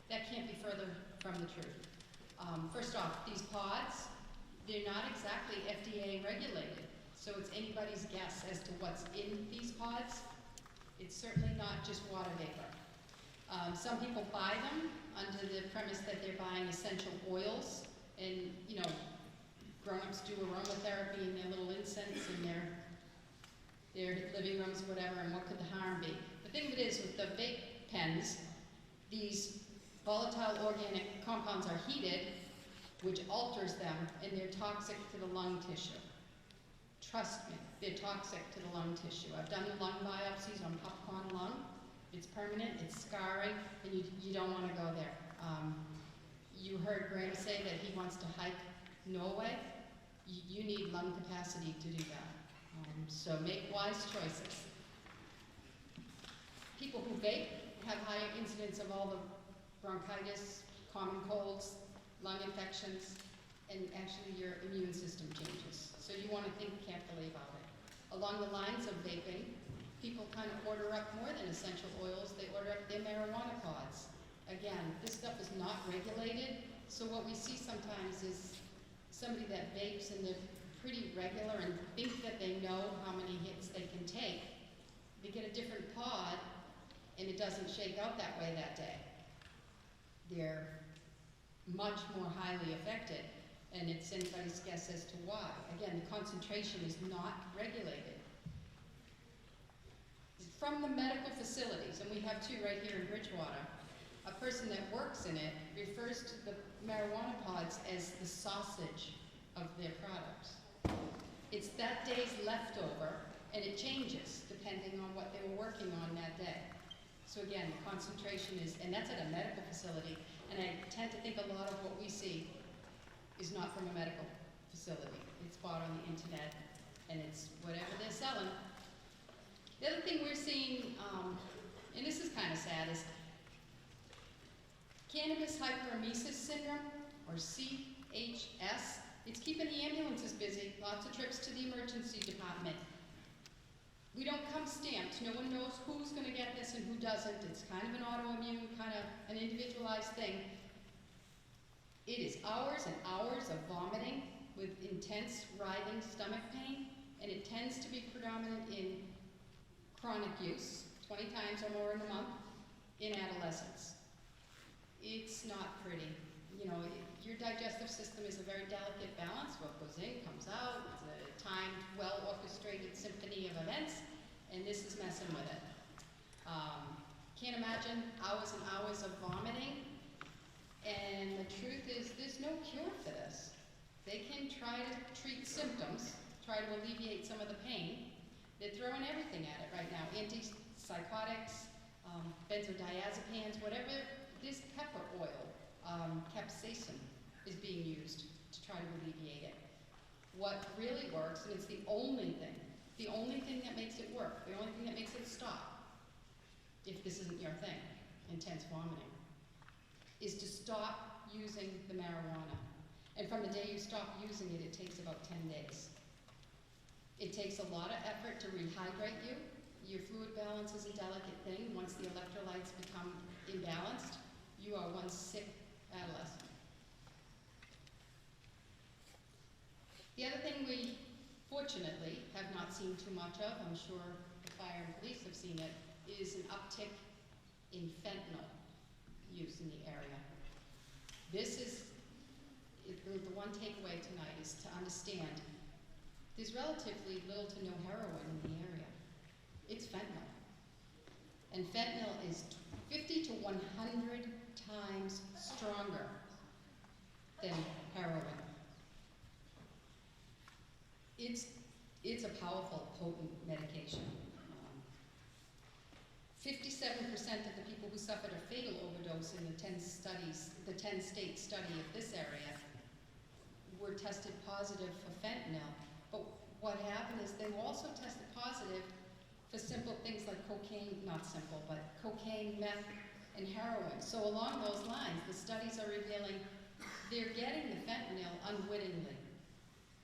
That can't be further from the truth. First off, these pods, they're not exactly FDA regulated, so it's anybody's guess as to what's in these pods. It's certainly not just water vapor. Some people buy them under the premise that they're buying essential oils, and you know, grown-ups do aromatherapy in their little incense in their living rooms, whatever, and what could the harm be? The thing of it is, with the vape pens, these volatile organic compounds are heated, which alters them, and they're toxic to the lung tissue. Trust me, they're toxic to the lung tissue. I've done the lung biopsies on popcorn lung. It's permanent, it's scarring, and you don't want to go there. You heard Graham say that he wants to hike Norway. You need lung capacity to do that. So make wise choices. People who vape have higher incidence of all the bronchitis, common colds, lung infections, and actually your immune system changes. So you want to think carefully about it. Along the lines of vaping, people kind of order up more than essential oils. They order up their marijuana pods. Again, this stuff is not regulated, so what we see sometimes is somebody that vapes and they're pretty regular and think that they know how many hits they can take. They get a different pod, and it doesn't shake out that way that day. They're much more highly affected, and it's anybody's guess as to why. Again, the concentration is not regulated. From the medical facilities, and we have two right here in Bridgewater, a person that works in it refers to the marijuana pods as the sausage of their products. It's that day's leftover, and it changes depending on what they were working on that day. So again, the concentration is, and that's at a medical facility, and I tend to think a lot of what we see is not from a medical facility. It's bought on the internet, and it's whatever they're selling. The other thing we're seeing, and this is kind of sad, is cannabis hyperemesis syndrome, or CHS. It's keeping the ambulances busy, lots of trips to the emergency department. We don't come stamped. No one knows who's going to get this and who doesn't. It's kind of an autoimmune, kind of an individualized thing. It is hours and hours of vomiting with intense writhing stomach pain, and it tends to be predominant in chronic use, 20 times or more in a month, in adolescence. It's not pretty. You know, your digestive system is a very delicate balance. What goes in comes out. It's a timed, well-orchestrated symphony of events, and this is messing with it. imagine hours and hours of vomiting. And the truth is, there's no cure for this. They can try to treat symptoms, try to alleviate some of the pain. They're throwing everything at it right now. Antipsychotics, benzodiazepines, whatever. This pepper oil, capsaicin, is being used to try to alleviate it. What really works, and it's the only thing that makes it work, the only thing that makes it stop, if this isn't your thing, intense vomiting, is to stop using the marijuana. And from the day you stop using it, it takes about 10 days. It takes a lot of effort to rehydrate you. Your fluid balance is a delicate thing. Once the electrolytes become imbalanced, you are one sick adolescent. The other thing we, fortunately, have not seen too much of, I'm sure the fire and police have seen it, is an uptick in fentanyl use in the area. This is, the one takeaway tonight is to understand there's relatively little to no heroin in the area. It's fentanyl. And fentanyl is 50 to 100 times stronger than heroin. It's a powerful, potent medication. 57% of the people who suffered a fatal overdose in the 10-state study of this area were tested positive for fentanyl. But what happened is they also tested positive for simple things like cocaine, not simple, but cocaine, meth, and heroin. So along those lines, the studies are revealing they're getting the fentanyl unwittingly.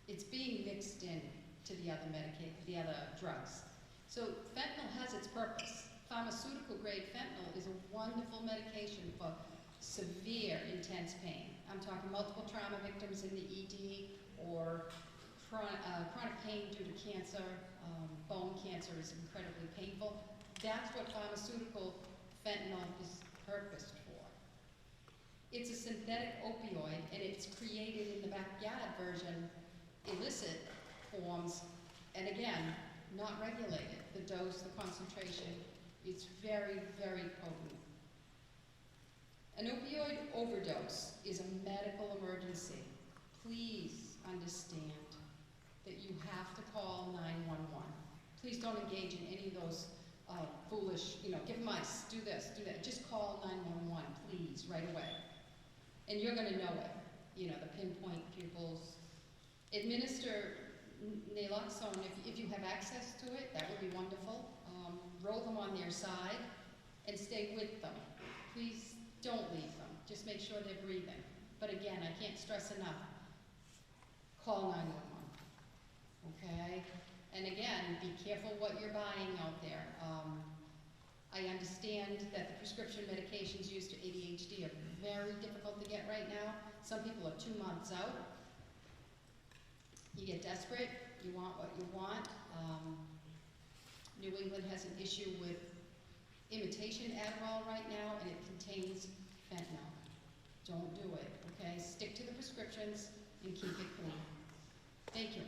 It's being mixed in to the other drugs. So fentanyl has its purpose. Pharmaceutical grade fentanyl is a wonderful medication for severe, intense pain. I'm talking multiple trauma victims in the ED or chronic pain due to cancer. Bone cancer is incredibly painful. That's what pharmaceutical fentanyl is purposed for. It's a synthetic opioid, and it's created in the backyard version, illicit forms, and again, not regulated. The dose, the concentration, it's very, very potent. An opioid overdose is a medical emergency. Please understand that you have to call 911. Please don't engage in any of those foolish, give them ice, do this, do that. Just call 911, please, right away. And you're gonna know it, the pinpoint pupils. Administer naloxone if you have access to it, that would be wonderful. Roll them on their side and stay with them. Please don't leave them. Just make sure they're breathing. But again, I can't stress enough, call 911, okay? And again, be careful what you're buying out there. I understand that the prescription medications used for ADHD are very difficult to get right now. Some people are 2 months out. You get desperate, you want what you want. New England has an issue with imitation Adderall right now, and it contains fentanyl. Don't do it, okay? Stick to the prescriptions and keep it clean. Thank you.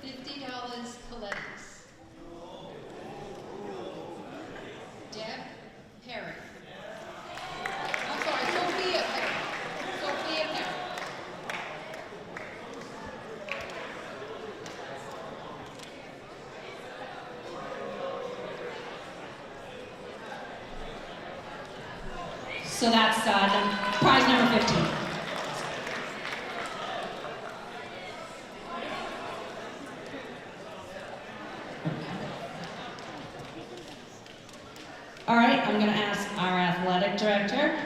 $50 Colettis. Deb Perry. I'm sorry, Sophia Perry. Sophia Perry. So that's prize number 15. All right, I'm going to ask our athletic director,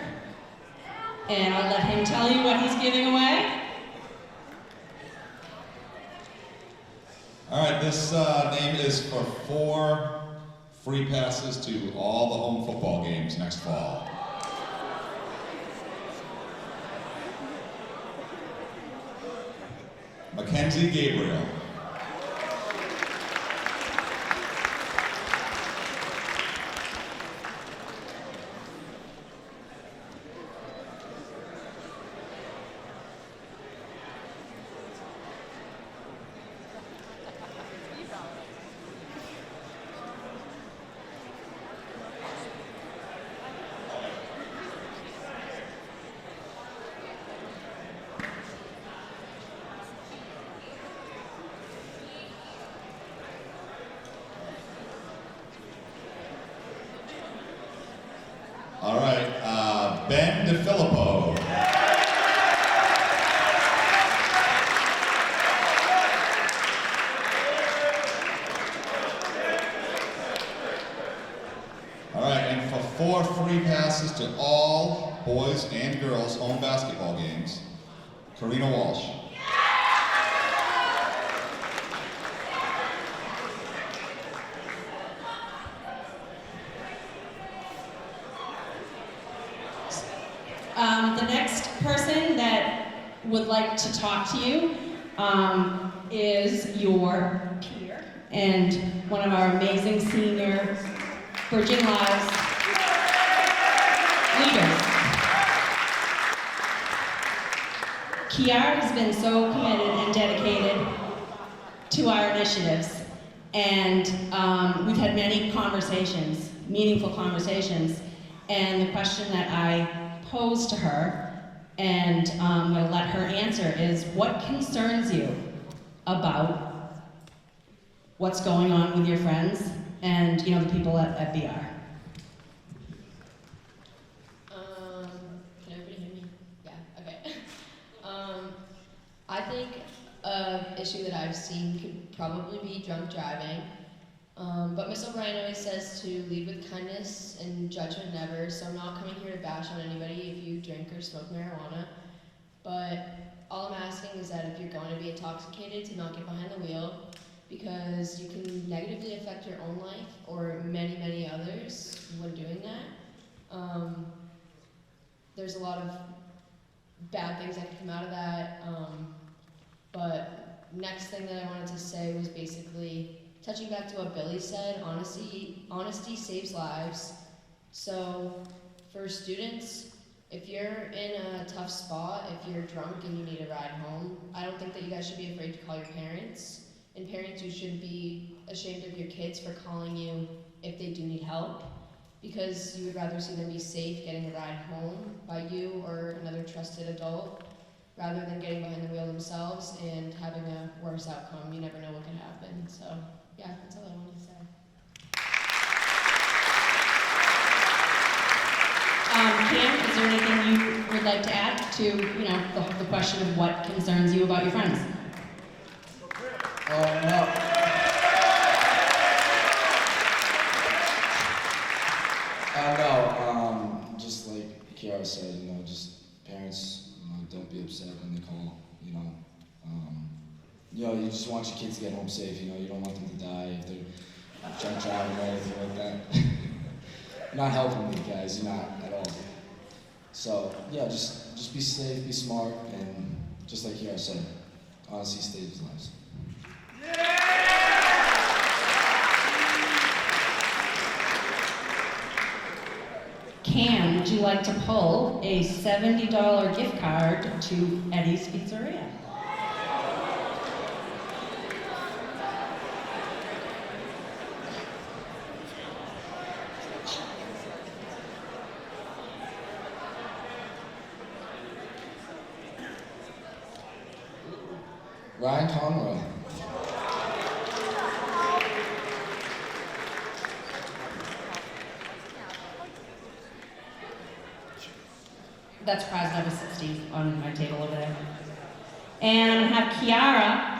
and I'll let him tell you what he's giving away. All right, this name is for 4 free passes to all the home football games next fall. Mackenzie Gabriel. boys and girls home basketball games, Karina Walsh. The next person that would like to talk to you is your peer and one of our amazing senior Bridging Lives leaders. Kiara has been so committed and dedicated to our initiatives, and we've had many conversations, meaningful conversations, and the question that I posed to her, and I'm going to let her answer, is what concerns you about what's going on with your friends and the people at BR? Can everybody hear me? Yeah, okay. I think an issue that I've seen could probably be drunk driving. But Miss O'Brien always says to lead with kindness and judgment never, so I'm not coming here to bash on anybody if you drink or smoke marijuana. But all I'm asking is that if you're going to be intoxicated, to not get behind the wheel, because you can negatively affect your own life or many, many others when doing that. There's a lot of bad things that can come out of that. But next thing that I wanted to say was basically touching back to what Billy said, honesty saves lives. So for students, if you're in a tough spot, if you're drunk and you need a ride home, I don't think that you guys should be afraid to call your parents. And parents, you shouldn't be ashamed of your kids for calling you if they do need help, because you would rather see them be safe getting a ride home by you or another trusted adult, rather than getting behind the wheel themselves and having a worse outcome. You never know what can happen. So yeah, that's all I wanted to say. Cam, is there anything you would like to add to, the question of what concerns you about your friends? No. Just like Kiara said, just parents, don't be upset when they call, you just want your kids to get home safe, you don't want them to die if they're drunk driving or anything like that. You're not helping me, guys, you're not at all. So, yeah, just be safe, be smart, and just like Kiara said, honesty saves lives. Cam, would you like to pull a $70 gift card to Eddie's Pizzeria? Ryan Conroy. That's prize number 60 on my table over there. And I'm gonna have Kiara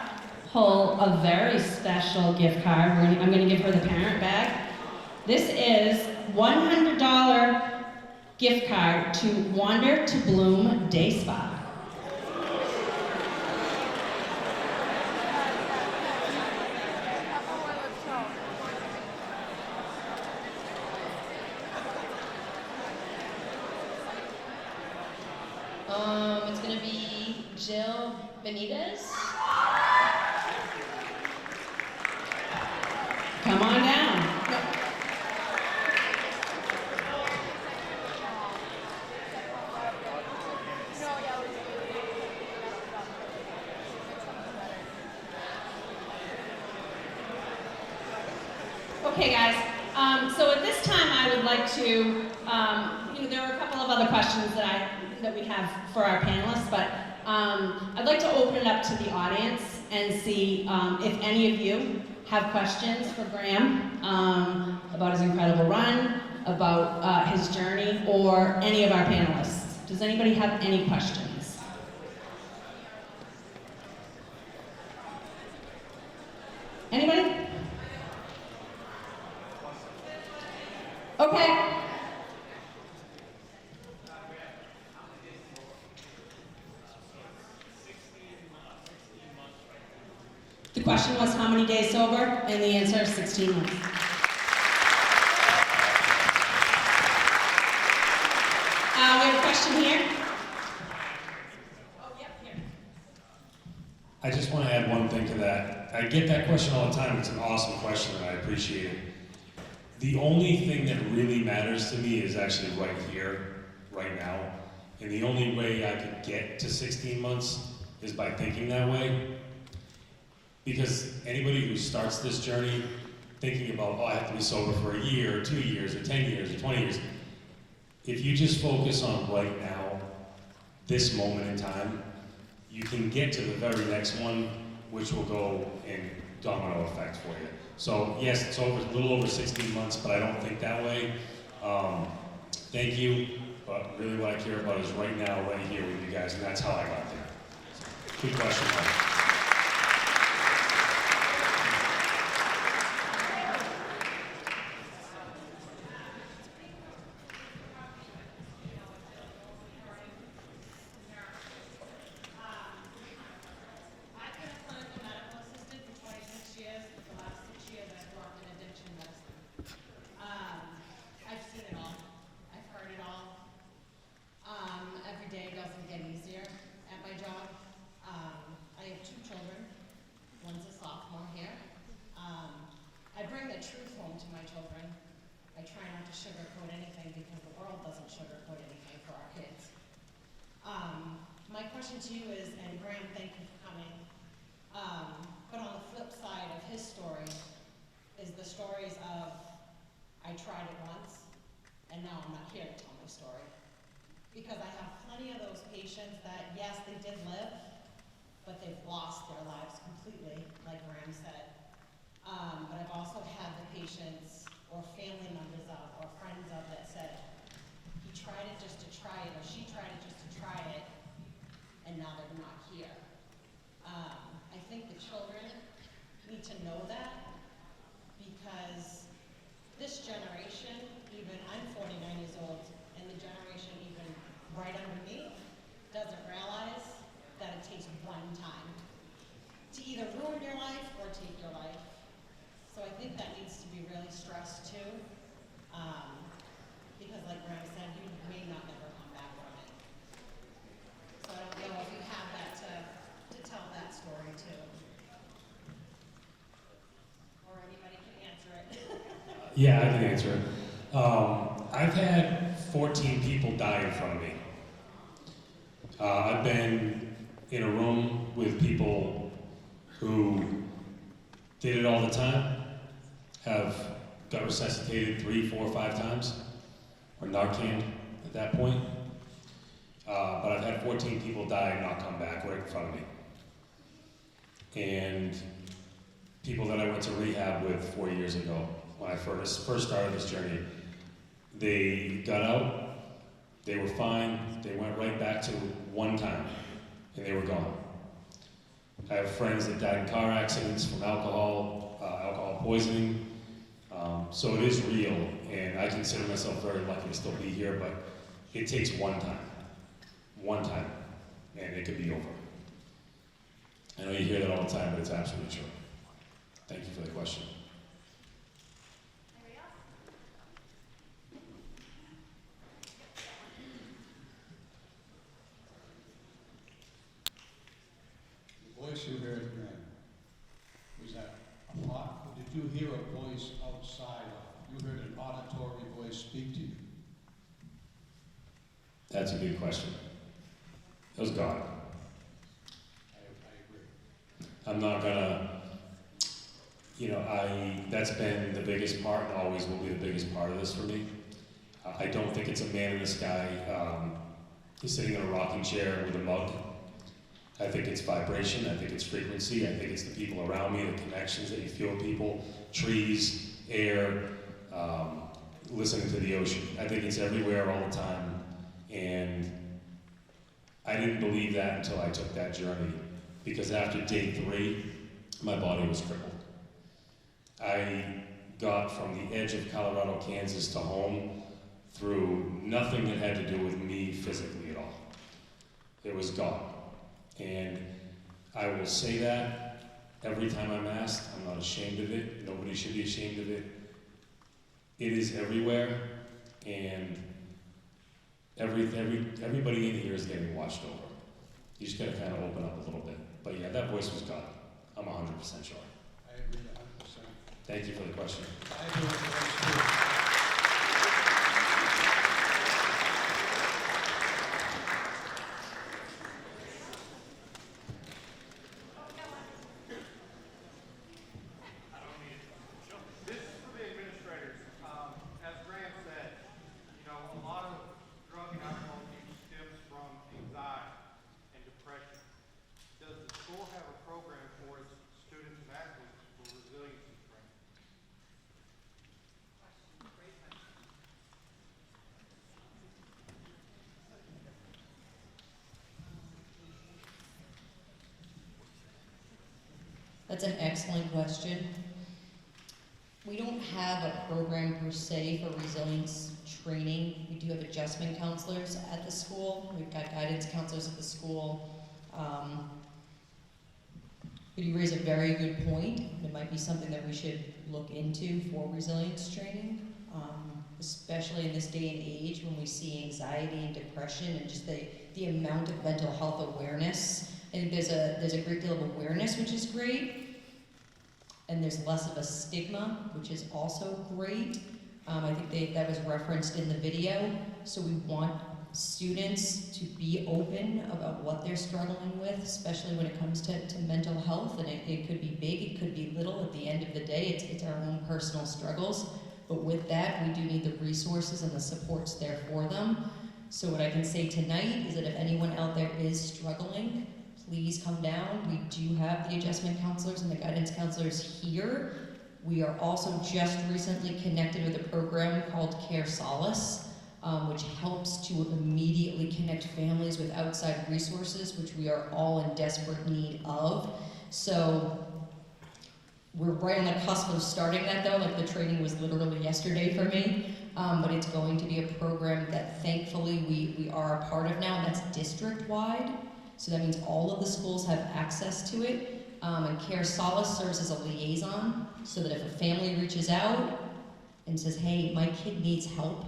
pull a very special gift card. I'm gonna give her the parent bag. This is $100 gift card to Wander to Bloom Day Spa. It's going to be Jill Benitez. Come on down. Okay, guys. So at this time, I would like to, there are a couple of other questions that we have for our panelists, but I'd like to open it up to the audience and see if any of you have questions for Graham about his incredible run, about his journey, or any of our panelists. Does anybody have any questions? Anybody? Okay. The question was how many days sober, and the answer is 16 months. We have a question here. I just want to add one thing to that. I get that question all the time. It's an awesome question and I appreciate it. The only thing that really matters to me is actually right here, right now. And the only way I could get to 16 months is by thinking that way. Because anybody who starts this journey thinking about, oh, I have to be sober for a year, or 2 years, or 10 years, or 20 years, if you just focus on right now, this moment in time, you can get to the very next one, which will go in domino effect for you. So yes, it's a little over 16 months, but I don't think that way. Thank you, but really what I care about is right now, right here with you guys, and that's how I got there. Good question, Mike. My question to you is, and Graham, thank you for coming, but on the flip side of his story is the stories of, I tried it once, and now I'm not here to tell my story. Because I have plenty of those patients that, yes, they did live, but they've lost their lives completely, like Graham said. But I've also had the patients or family members of, or friends of that said, he tried it just to try it, or she tried it just to try it, and now they're not here. I think the children need to know that, because this generation, even I'm 49 years old, and the generation even right under me doesn't realize that it takes one time to either ruin your life or take your life. So I think that needs to be really stressed too, because like Graham said, you may not ever come back from it. So I don't know if you have that to tell that story too. Or anybody can answer it. Yeah, I can answer it. I've had 14 people die in front of me. I've been in a room with people who did it all the time, have got resuscitated 3, 4, 5 times, or Narcan at that point. But I've had 14 people die and not come back right in front of me. And people that I went to rehab with 4 years ago, when I first started this journey, they got out, they were fine, they went right back to one time, and they were gone. I have friends that died in car accidents from alcohol, alcohol poisoning. So it is real, and I consider myself very lucky to still be here, but it takes one time, and it could be over. I know you hear that all the time, but it's absolutely true. Thank you for the question. The voice you heard, was that a thought, or did you hear a voice outside? You heard an auditory voice speak to you? That's a good question. It was God. I agree. I'm not gonna, that's been the biggest part and always will be the biggest part of this for me. I don't think it's a man in the sky sitting in a rocking chair with a mug. I think it's vibration, I think it's frequency, I think it's the people around me, the connections that you feel with people, trees, air, listening to the ocean. I think it's everywhere all the time, and I didn't believe that until I took that journey, because after day 3, my body was crippled. I got from the edge of Colorado, Kansas to home through nothing that had to do with me physically at all. It was God. And I will say that every time I'm asked. I'm not ashamed of it. Nobody should be ashamed of it. It is everywhere, and everybody in here is getting watched over. You just gotta kind of open up a little bit. But yeah, that voice was God. I'm 100% sure. I agree 100%. Thank you for the question. I agree with the voice too. That's an excellent question. We don't have a program per se for resilience training. We do have adjustment counselors at the school. We've got guidance counselors at the school. But you raise a very good point. It might be something that we should look into for resilience training, especially in this day and age when we see anxiety and depression and just the amount of mental health awareness. I think there's a great deal of awareness, which is great, and there's less of a stigma, which is also great. I think that was referenced in the video. So we want students to be open about what they're struggling with, especially when it comes to mental health, and it could be big, it could be little. At the end of the day, it's our own personal struggles. But with that, we do need the resources and the supports there for them. So what I can say tonight is that if anyone out there is struggling, please come down. We do have the adjustment counselors and the guidance counselors here. We are also just recently connected with a program called Care Solace, which helps to immediately connect families with outside resources, which we are all in desperate need of. So we're right on the cusp of starting that though, like the training was literally yesterday for me, but it's going to be a program that thankfully we are a part of now, and that's district-wide. So that means all of the schools have access to it, and Care Solace serves as a liaison, so that if a family reaches out and says, hey, my kid needs help,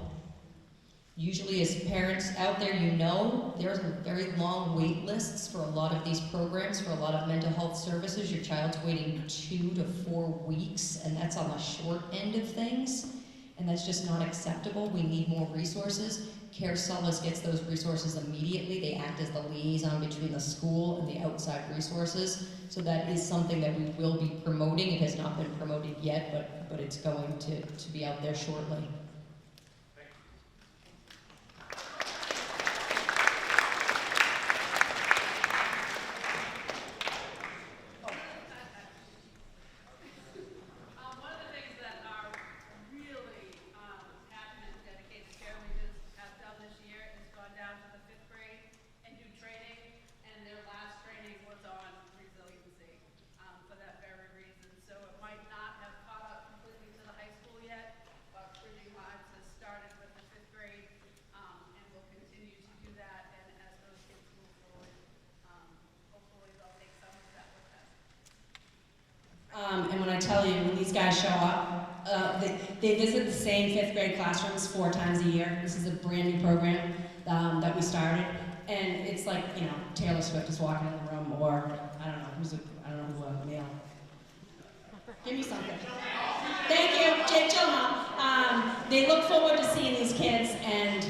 usually as parents out there, you know, there are very long wait lists for a lot of these programs, for a lot of mental health services. Your child's waiting 2 to 4 weeks, and that's on the short end of things, and that's just not acceptable. We need more resources. Care Solace gets those resources immediately. They act as the liaison between the school and the outside resources. So that is something that we will be promoting. It has not been promoted yet, but it's going to be out there shortly. And when I tell you, when these guys show up, they visit the same 5th grade classrooms 4 times a year. This is a brand new program that we started. And it's like, you know, Taylor Swift is walking in the room, or I don't know who male. Give me something. Thank you, Jake Gyllenhaal. They look forward to seeing these kids, and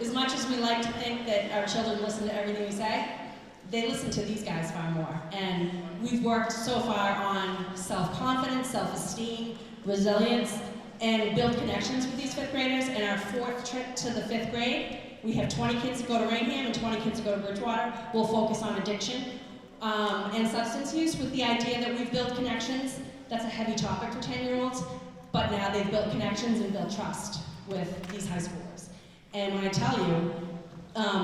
as much as we like to think that our children listen to everything we say, they listen to these guys far more. And we've worked so far on self-confidence, self-esteem, resilience, and build connections with these 5th graders. And our 4th trip to the 5th grade, we have 20 kids that go to Rainham and 20 kids that go to Bridgewater. We'll focus on addiction and substance use, with the idea that we've built connections. That's a heavy topic for 10-year-olds, but now they've built connections and built trust with these high schoolers. And when I tell you,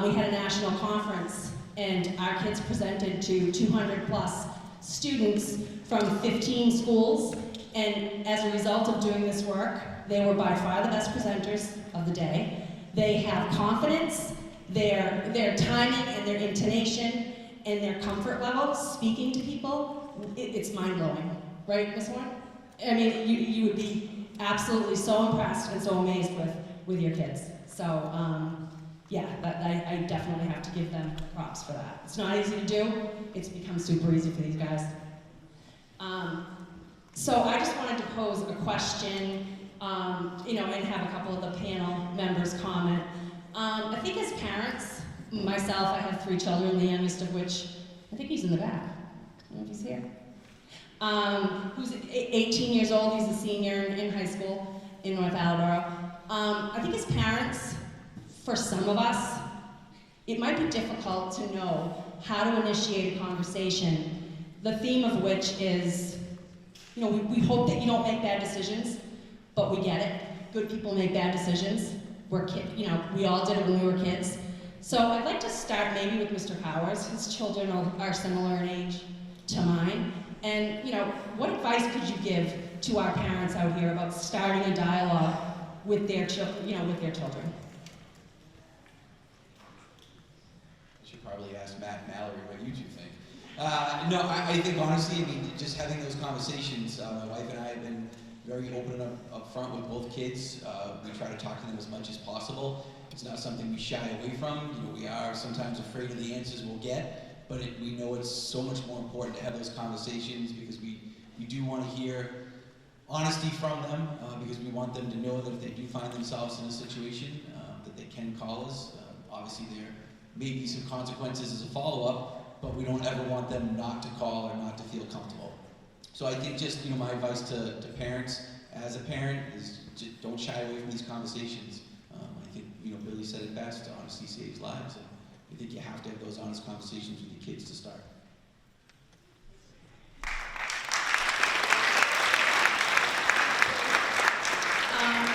we had a national conference, and our kids presented to 200 plus students from 15 schools, and as a result of doing this work, they were by far the best presenters of the day. They have confidence, their timing and their intonation and their comfort level speaking to people, it's mind-blowing, right, Ms. Warren? I mean, you would be absolutely so impressed and so amazed with your kids. So, yeah, I definitely have to give them props for that. It's not easy to do. It's become super easy for these guys. So I just wanted to pose a question, you know, and have a couple of the panel members comment. I think as parents, myself, I have 3 children, the youngest of which, I think he's in the back. I don't know if he's here. Who's 18 years old, he's a senior in high school in North Attleboro. I think as parents, for some of us, it might be difficult to know how to initiate a conversation, the theme of which is, you know, we hope that you don't make bad decisions, but we get it. Good people make bad decisions. We're you know, we all did it when we were kids. So I'd like to start maybe with Mr. Powers. His children are similar in age to mine. And, you know, what advice could you give to our parents out here about starting a dialogue with their with their children? I should probably ask Matt and Mallory what you two think. No, I think honestly, I mean, just having those conversations, my wife and I have been very open and up front with both kids. We try to talk to them as much as possible. It's not something we shy away from. You know, we are sometimes afraid of the answers we'll get, but we know it's so much more important to have those conversations because we do want to hear honesty from them because we want them to know that if they do find themselves in a situation that they can call us. Obviously, there may be some consequences as a follow-up, but we don't ever want them not to call or not to feel comfortable. So I think just, you know, my advice to parents as a parent is just don't shy away from these conversations. I think, you know, Billy said it best, honesty saves lives. And I think you have to have those honest conversations with your kids to start.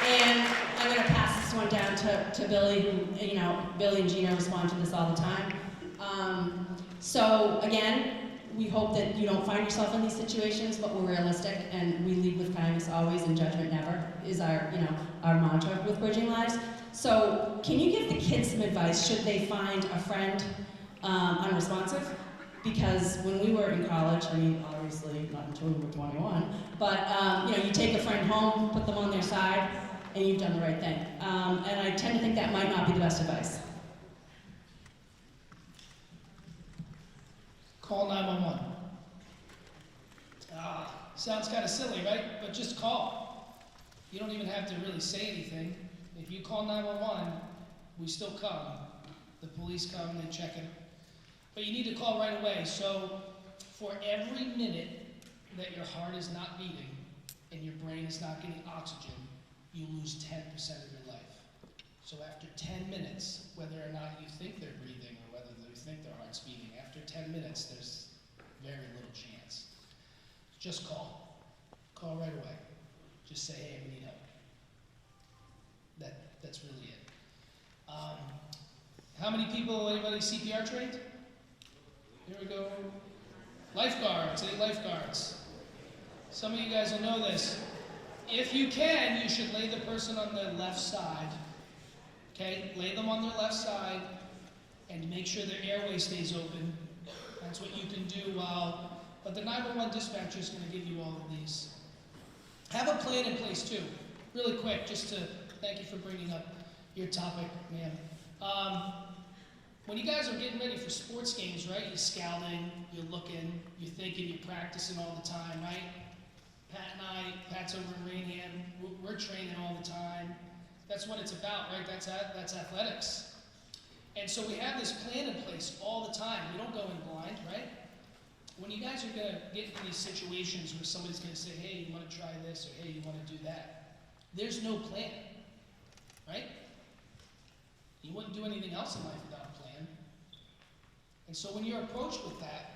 And I'm going to pass this one down to Billy, who, you know, Billy and Gina respond to this all the time. So again, we hope that you don't find yourself in these situations, but we're realistic and we lead with kindness always and judgment never is our, you know, our mantra with Bridging Lives. So can you give the kids some advice should they find a friend unresponsive? Because when we were in college, I mean, obviously not until we were 21, but you know, you take a friend home, put them on their side, and you've done the right thing. And I tend to think that might not be the best advice. Call 911. Sounds kind of silly, right? But just call. You don't even have to really say anything. If you call 911, we still come. The police come, they check it. But you need to call right away. So for every minute that your heart is not beating and your brain is not getting oxygen, you lose 10% of your life. So after 10 minutes, whether or not you think they're breathing or whether they think their heart's beating, after 10 minutes, there's very little chance. Just call. Call right away. Just say, hey, we need help. That's really it. How many people, anybody CPR trained? Here we go. Lifeguards, 8 lifeguards. Some of you guys will know this. If you can, you should lay the person on the left side. Okay, lay them on their left side and make sure their airway stays open. That's what you can do while, but the 911 dispatcher is going to give you all of these. Have a plan in place too. Really quick, just to thank you for bringing up your topic, ma'am. When you guys are getting ready for sports games, right? You're scouting, you're looking, you're thinking, you're practicing all the time, right? Pat and I, Pat's over in Rainham, we're training all the time. That's what it's about, right? That's athletics. And so we have this plan in place all the time. We don't go in blind, right? When you guys are going to get in these situations where somebody's going to say, hey, you want to try this, or hey, you want to do that, there's no plan, right? You wouldn't do anything else in life without a plan. And so when you're approached with that,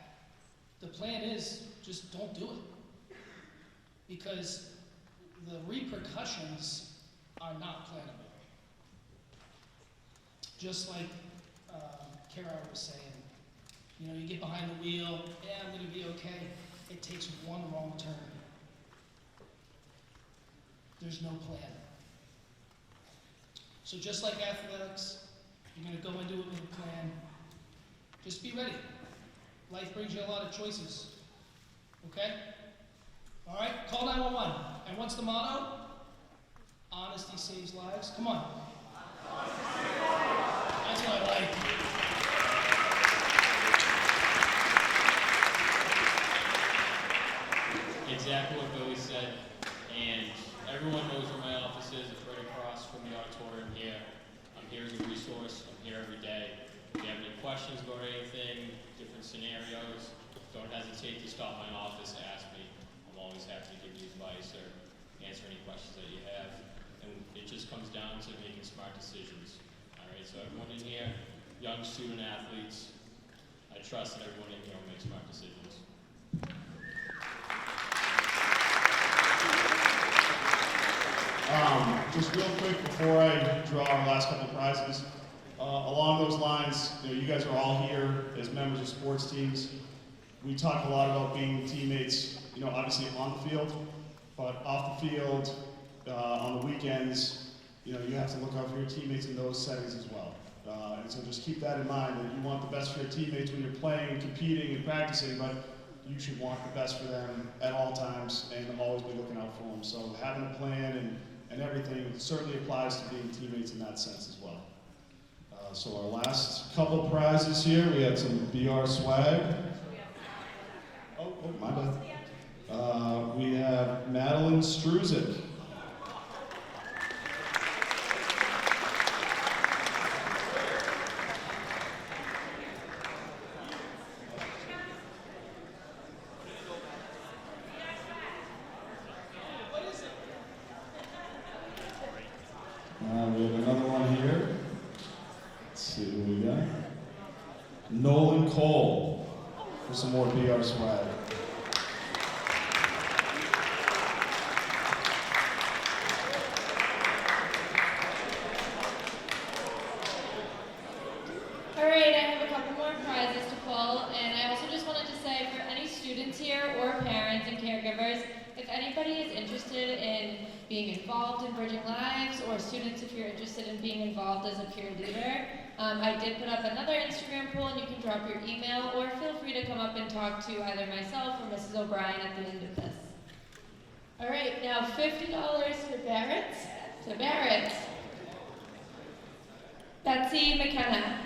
the plan is just don't do it. Because the repercussions are not plannable. Just like Kara was saying, you know, you get behind the wheel, yeah, I'm going to be okay. It takes one wrong turn. There's no plan. So just like athletics, you're going to go into it with a plan. Just be ready. Life brings you a lot of choices. Okay? All right, call 911. And what's the motto? Honesty saves lives. Come on. That's what I like. Exactly what Billy said, and everyone knows where my office is. It's right across from the auditorium here. I'm here as a resource. I'm here every day. If you have any questions about anything, different scenarios, don't hesitate to stop my office, ask me. I'm always happy to give you advice or answer any questions that you have. And it just comes down to making smart decisions. All right, so everyone in here, young student athletes, I trust that everyone in here will make smart decisions. Just real quick before I draw our last couple of prizes, along those lines, you guys are all here as members of sports teams. We talk a lot about being teammates, obviously on the field, but off the field, on the weekends, you have to look out for your teammates in those settings as well. And so just keep that in mind, that you want the best for your teammates when you're playing, competing, and practicing, but you should want the best for them at all times and always be looking out for them. So having a plan and everything certainly applies to being teammates in that sense as well. So our last couple prizes here, we had some BR swag. Oh, my bad. We have Madeline Struzik. We have another one here. Let's see who we got. Nolan Cole for some more BR swag. All right, I have a couple more prizes to pull, and I also just wanted to say for any students here or parents and caregivers, if anybody is interested in being involved in Bridging Lives, or students if you're interested in being involved as a peer leader, I did put up another Instagram poll, and you can drop your email, or feel free to come up and talk to either myself or Mrs. O'Brien at the end of this. All right, now $50 for Barrett. To Barrett. Betsy McKenna.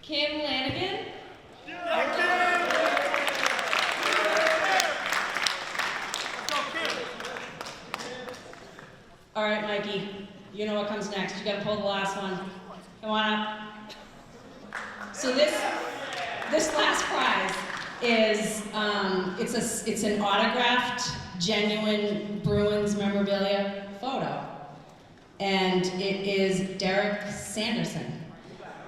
Kim Lanigan. All right, Mikey, you know what comes next. You gotta pull the last one. Come on up. So this last prize is, it's an autographed, genuine Bruins memorabilia photo. And it is Derek Sanderson.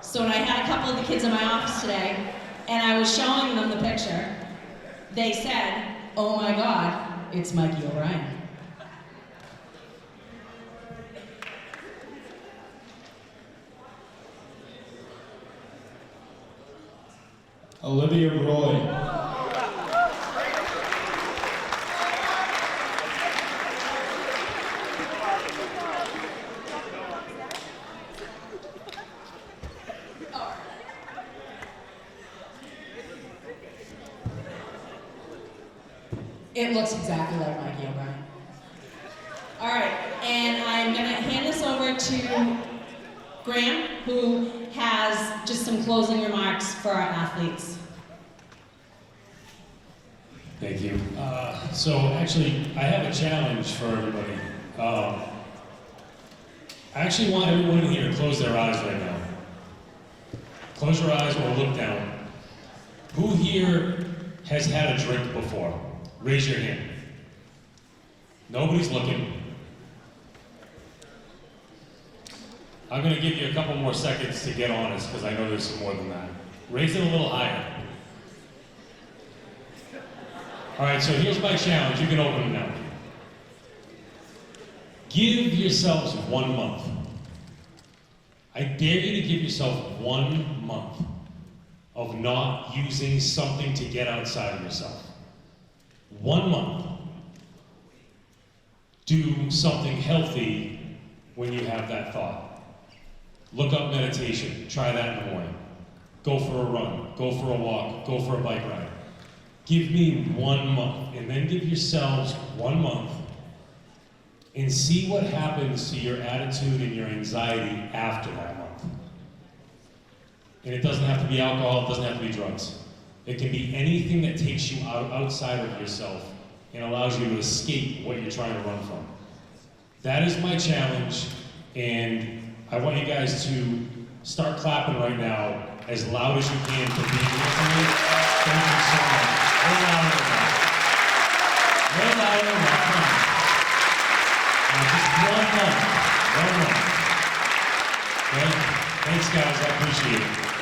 So when I had a couple of the kids in my office today, and I was showing them the picture, they said, "Oh my God, it's Mikey O'Brien." Olivia Roy. It looks exactly like Mikey O'Brien. All right, and I'm gonna hand this over to Graham, who has just some closing remarks for our athletes. Thank you. So actually, I have a challenge for everybody. I actually want everyone in here to close their eyes right now. Close your eyes or look down. Who here has had a drink before? Raise your hand. Nobody's looking. I'm going to give you a couple more seconds to get honest, because I know there's some more than that. Raise it a little higher. All right, so here's my challenge. You can open it now. Give yourselves 1 month. I dare you to give yourself 1 month of not using something to get outside of yourself. 1 month, do something healthy when you have that thought. Look up meditation, try that in the morning. Go for a run, go for a walk, go for a bike ride. Give me 1 month, and then give yourselves 1 month and see what happens to your attitude and your anxiety after that month. And it doesn't have to be alcohol, it doesn't have to be drugs. It can be anything that takes you outside of yourself and allows you to escape what you're trying to run from. That is my challenge, and I want you guys to start clapping right now as loud as you can for being here tonight. Thank you so much. Way louder than that. Way louder than that. Come on. Now, just 1 month. 1 month. Okay? Thanks, guys. I appreciate it.